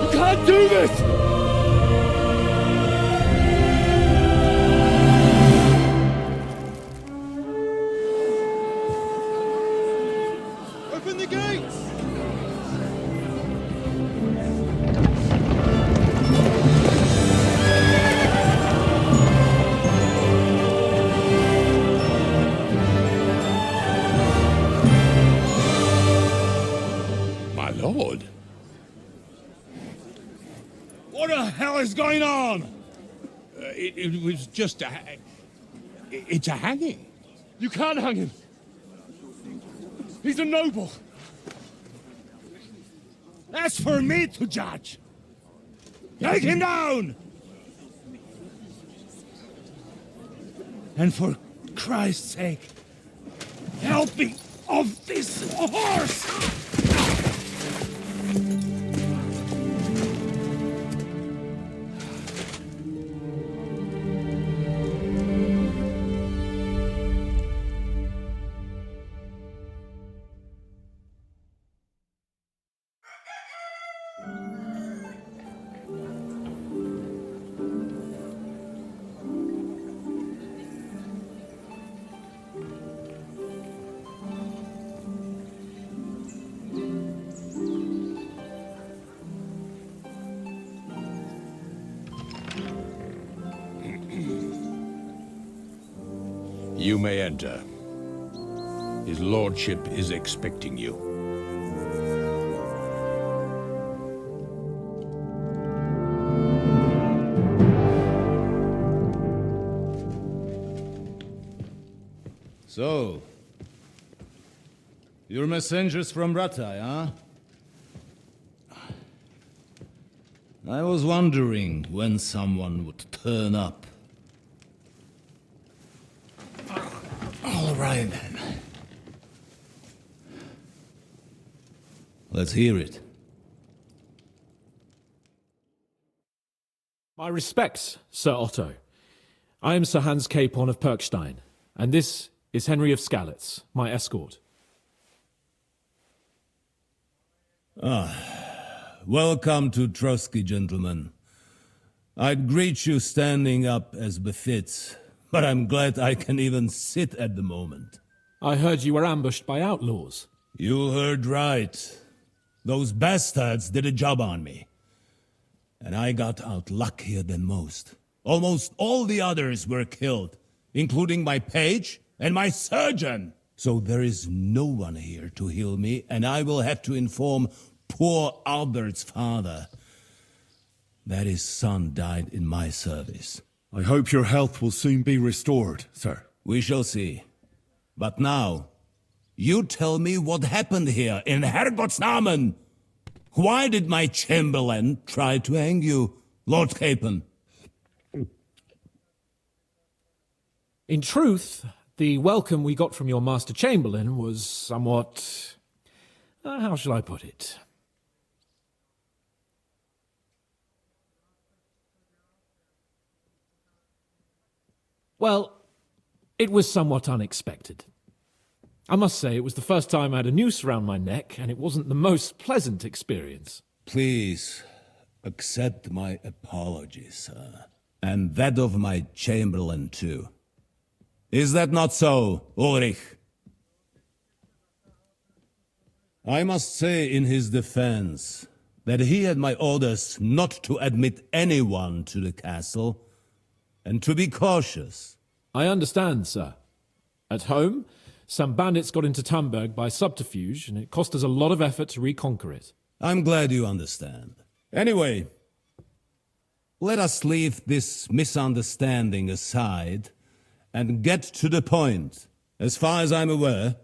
You can't do this! Lord. What the hell is going on? It was just it's a hanging. You can't hang him. He's a noble. That's for me to judge. Take him down! And for Christ's sake, help me off this horse! You may enter. His lordship is expecting you. So, you're messengers from Rattay, huh? I was wondering when someone would turn up. All right, then. Let's hear it. My respects, Sir Otto. I am Sir Hans Capon of Perkstein, and this is Henry of Skalitz, my escort. Welcome to Trochy, gentlemen. I'd greet you standing up as befits, but I'm glad I can even sit at the moment. I heard you were ambushed by outlaws. You heard right. Those bastards did a job on me. And I got out luckier than most. Almost all the others were killed, including my page and my surgeon. So there is no one here to heal me, and I will have to inform poor Albert's father that his son died in my service. I hope your health will soon be restored, sir. We shall see. But now, you tell me what happened here in Herrgottsnamen. Why did my chamberlain try to hang you, Lord Capon? In truth, the welcome we got from your Master Chamberlain was somewhat... how shall I put it? Well, it was somewhat unexpected. I must say, it was the first time I had a noose around my neck, and it wasn't the most pleasant experience. Please, accept my apologies, sir. And that of my chamberlain, too. Is that not so, Ulrich? I must say in his defense that he had my orders not to admit anyone to the castle, and to be cautious. I understand, sir. At home, some bandits got into Tamberg by subterfuge, and it cost us a lot of effort to reconquer it. I'm glad you understand. Anyway, let us leave this misunderstanding aside and get to the point. As far as I'm aware,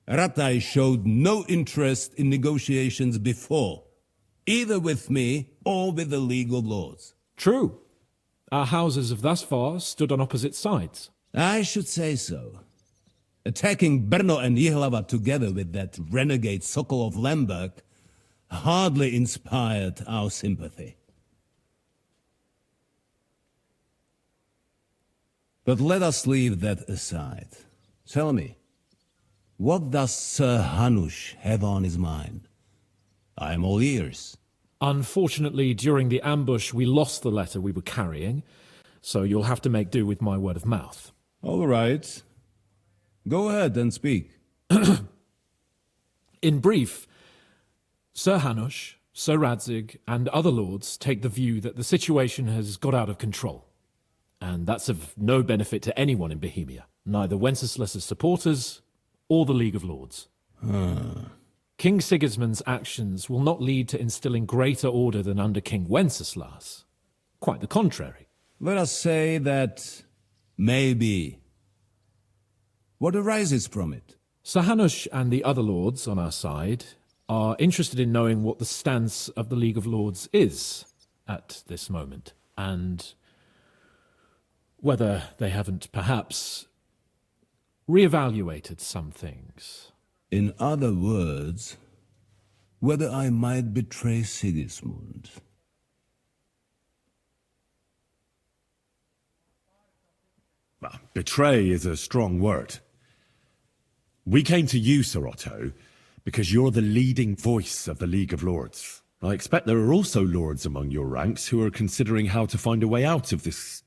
Rattay showed no interest in negotiations before, either with me or with the League of Lords. True. Our houses have thus far stood on opposite sides. I should say so. Attacking Brno and Jihlava together with that renegade Sokol of Lemberg hardly inspired our sympathy. But let us leave that aside. Tell me, what does Sir Hanush have on his mind? I am all ears. Unfortunately, during the ambush, we lost the letter we were carrying, so you'll have to make do with my word of mouth. All right. Go ahead and speak. In brief, Sir Hanush, Sir Radzig, and other lords take the view that the situation has got out of control. And that's of no benefit to anyone in Bohemia, neither Wenceslas's supporters or the League of Lords. King Sigismund's actions will not lead to instilling greater order than under King Wenceslas. Quite the contrary. Let us say that maybe. What arises from it? Sir Hanush and the other lords on our side are interested in knowing what the stance of the League of Lords is at this moment, and whether they haven't perhaps reevaluated some things. In other words, whether I might betray Sigismund. Well, betray is a strong word. We came to you, Sir Otto, because you're the leading voice of the League of Lords. I expect there are also lords among your ranks who are considering how to find a way out of this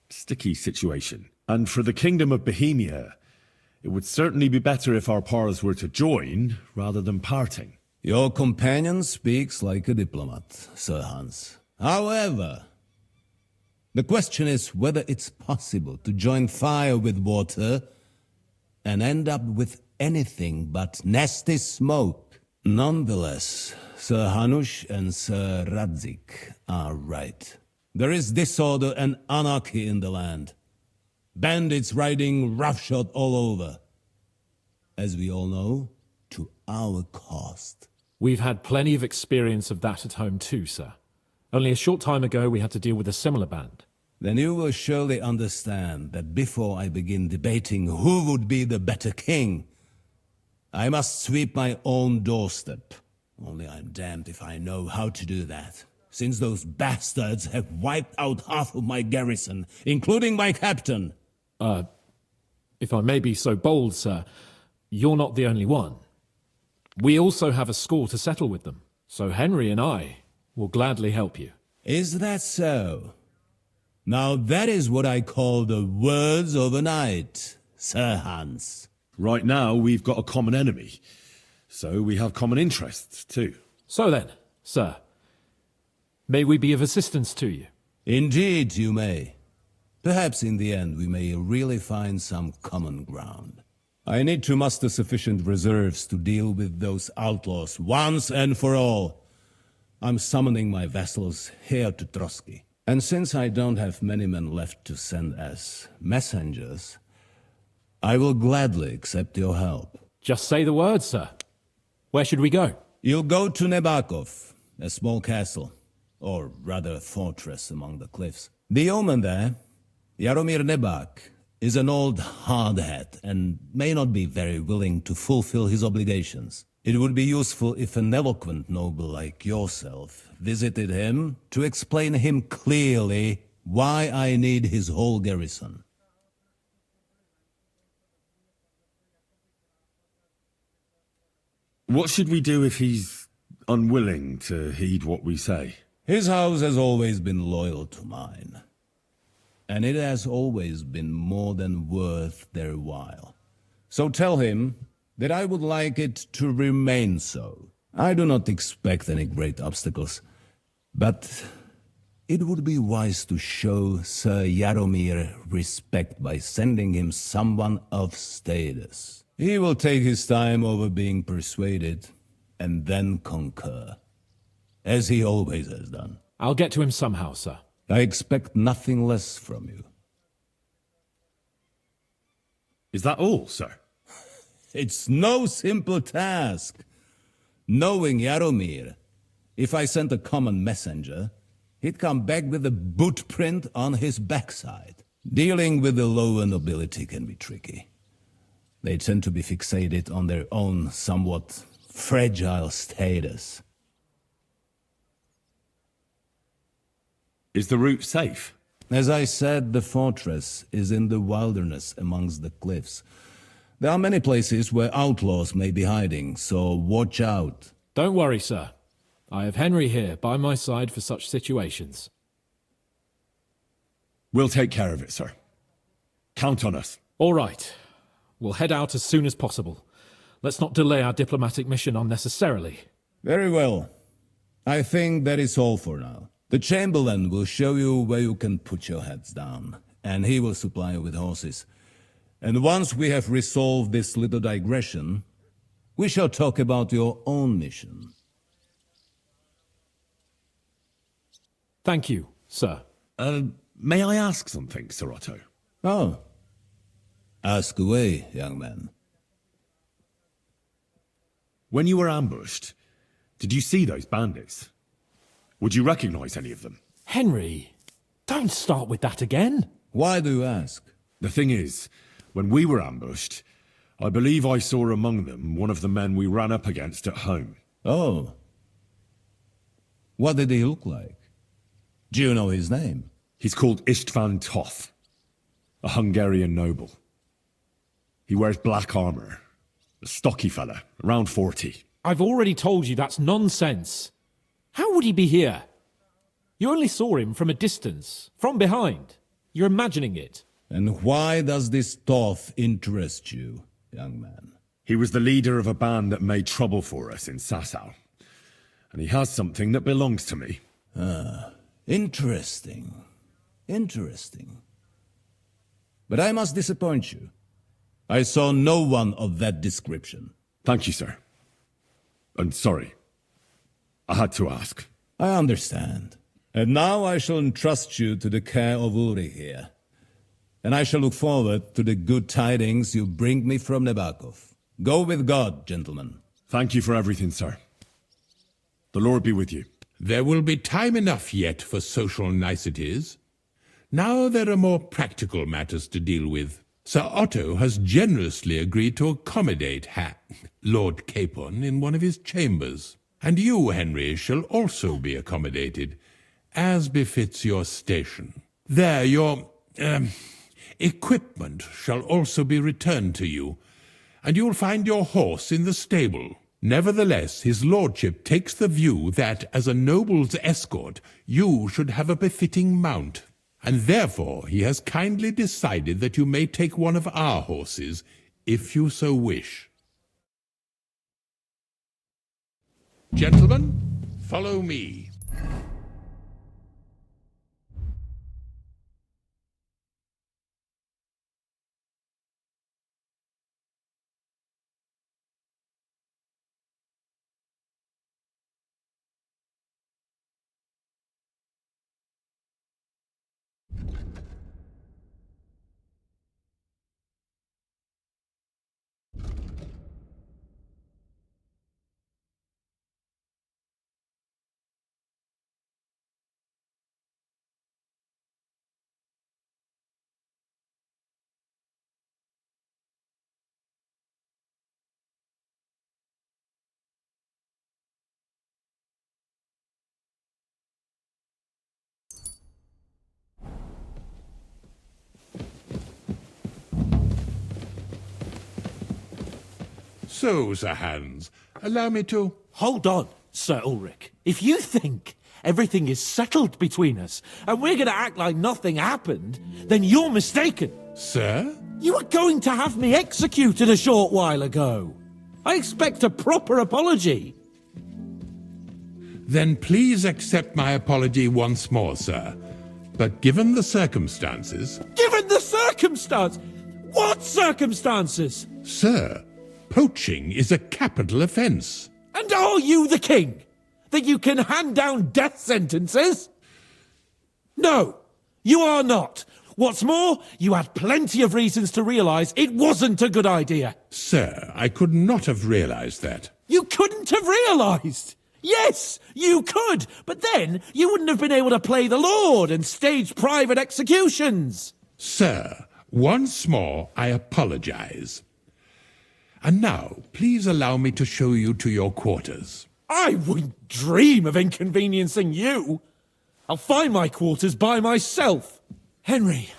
sticky situation. And for the Kingdom of Bohemia, it would certainly be better if our powers were to join rather than parting. Your companion speaks like a diplomat, Sir Hans. However, the question is whether it's possible to join fire with water and end up with anything but nasty smoke. Nonetheless, Sir Hanush and Sir Radzik are right. There is disorder and anarchy in the land. Bandits riding roughshod all over. As we all know, to our cost. We've had plenty of experience of that at home too, sir. Only a short time ago we had to deal with a similar band. Then you will surely understand that before I begin debating who would be the better king, I must sweep my own doorstep. Only I'm damned if I know how to do that, since those bastards have wiped out half of my garrison, including my captain. If I may be so bold, sir, you're not the only one. We also have a score to settle with them, so Henry and I will gladly help you. Is that so? Now that is what I call the words of a knight, Sir Hans. Right now, we've got a common enemy, so we have common interests too. So then, sir, may we be of assistance to you? Indeed, you may. Perhaps in the end we may really find some common ground. I need to muster sufficient reserves to deal with those outlaws once and for all. I'm summoning my vassals here to Trochy. And since I don't have many men left to send as messengers, I will gladly accept your help. Just say the word, sir. Where should we go? You'll go to Nebakov, a small castle, or rather a fortress among the cliffs. The yeoman there, Jaromir Nebak, is an old hardhat and may not be very willing to fulfill his obligations. It would be useful if an eloquent noble like yourself visited him to explain him clearly why I need his whole garrison. What should we do if he's unwilling to heed what we say? His house has always been loyal to mine, and it has always been more than worth their while. So tell him that I would like it to remain so. I do not expect any great obstacles, but it would be wise to show Sir Jaromir respect by sending him someone of status. He will take his time over being persuaded, and then concur, as he always has done. I'll get to him somehow, sir. I expect nothing less from you. Is that all, sir? It's no simple task. Knowing Jaromir, if I sent a common messenger, he'd come back with a boot print on his backside. Dealing with the lower nobility can be tricky. They tend to be fixated on their own somewhat fragile status. Is the route safe? As I said, the fortress is in the wilderness amongst the cliffs. There are many places where outlaws may be hiding, so watch out. Don't worry, sir. I have Henry here by my side for such situations. We'll take care of it, sir. Count on us. All right. We'll head out as soon as possible. Let's not delay our diplomatic mission unnecessarily. Very well. I think that is all for now. The Chamberlain will show you where you can put your heads down, and he will supply you with horses. And once we have resolved this little digression, we shall talk about your own mission. Thank you, sir. May I ask something, Sir Otto? Oh. Ask away, young man. When you were ambushed, Did you see those bandits? Would you recognize any of them? Henry, don't start with that again. Why do you ask? The thing is, when we were ambushed, I believe I saw among them one of the men we ran up against at home. Oh. What did he look like? Do you know his name? He's called Istvan Toth, a Hungarian noble. He wears black armor. A stocky fella, around 40. I've already told you that's nonsense. How would he be here? You only saw him from a distance, from behind. You're imagining it. And why does this Toth interest you, young man? He was the leader of a band that made trouble for us in Sasau. And he has something that belongs to me. Ah, interesting. Interesting. But I must disappoint you. I saw no one of that description. Thank you, sir. And sorry. I had to ask. I understand. And now I shall entrust you to the care of Uri here. And I shall look forward to the good tidings you bring me from Nebakov. Go with God, gentlemen. Thank you for everything, sir. The Lord be with you. There will be time enough yet for social niceties. Now there are more practical matters to deal with. Sir Otto has generously agreed to accommodate Lord Capon in one of his chambers. And you, Henry, shall also be accommodated, as befits your station. There, your equipment shall also be returned to you, and you'll find your horse in the stable. Nevertheless, his lordship takes the view that, as a noble's escort, you should have a befitting mount, and therefore he has kindly decided that you may take one of our horses, if you so wish. Gentlemen, follow me. So, Sir Hans, allow me to... Hold on, Sir Ulrich. If you think everything is settled between us, and we're going to act like nothing happened, then you're mistaken. Sir? You were going to have me executed a short while ago. I expect a proper apology. Then please accept my apology once more, sir. But given the circumstances... Given the circumstance? What circumstances? Sir, poaching is a capital offence. And are you the king? That you can hand down death sentences? No, you are not. What's more, you had plenty of reasons to realise it wasn't a good idea. Sir, I could not have realised that. You couldn't have realised? Yes, you could, but then you wouldn't have been able to play the Lord and stage private executions. Sir, once more I apologise. And now, please allow me to show you to your quarters. I wouldn't dream of inconveniencing you. I'll find my quarters by myself. Henry,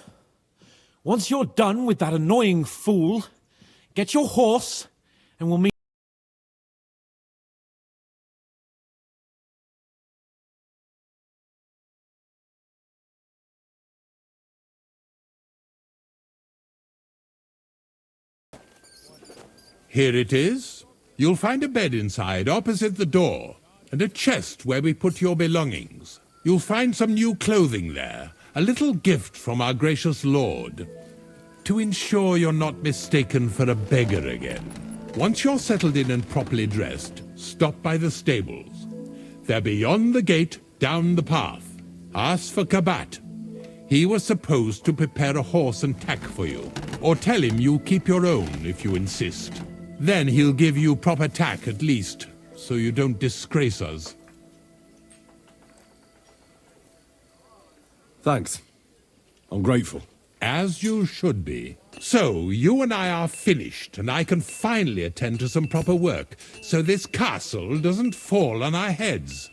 once you're done with that annoying fool, get your horse and we'll meet. Here it is. You'll find a bed inside, opposite the door, and a chest where we put your belongings. You'll find some new clothing there, a little gift from our gracious lord, to ensure you're not mistaken for a beggar again. Once you're settled in and properly dressed, stop by the stables. They're beyond the gate, down the path. Ask for Kabat. He was supposed to prepare a horse and tack for you, or tell him you keep your own if you insist. Then he'll give you proper tack at least, so you don't disgrace us. Thanks. I'm grateful. As you should be. So, you and I are finished, and I can finally attend to some proper work, so this castle doesn't fall on our heads.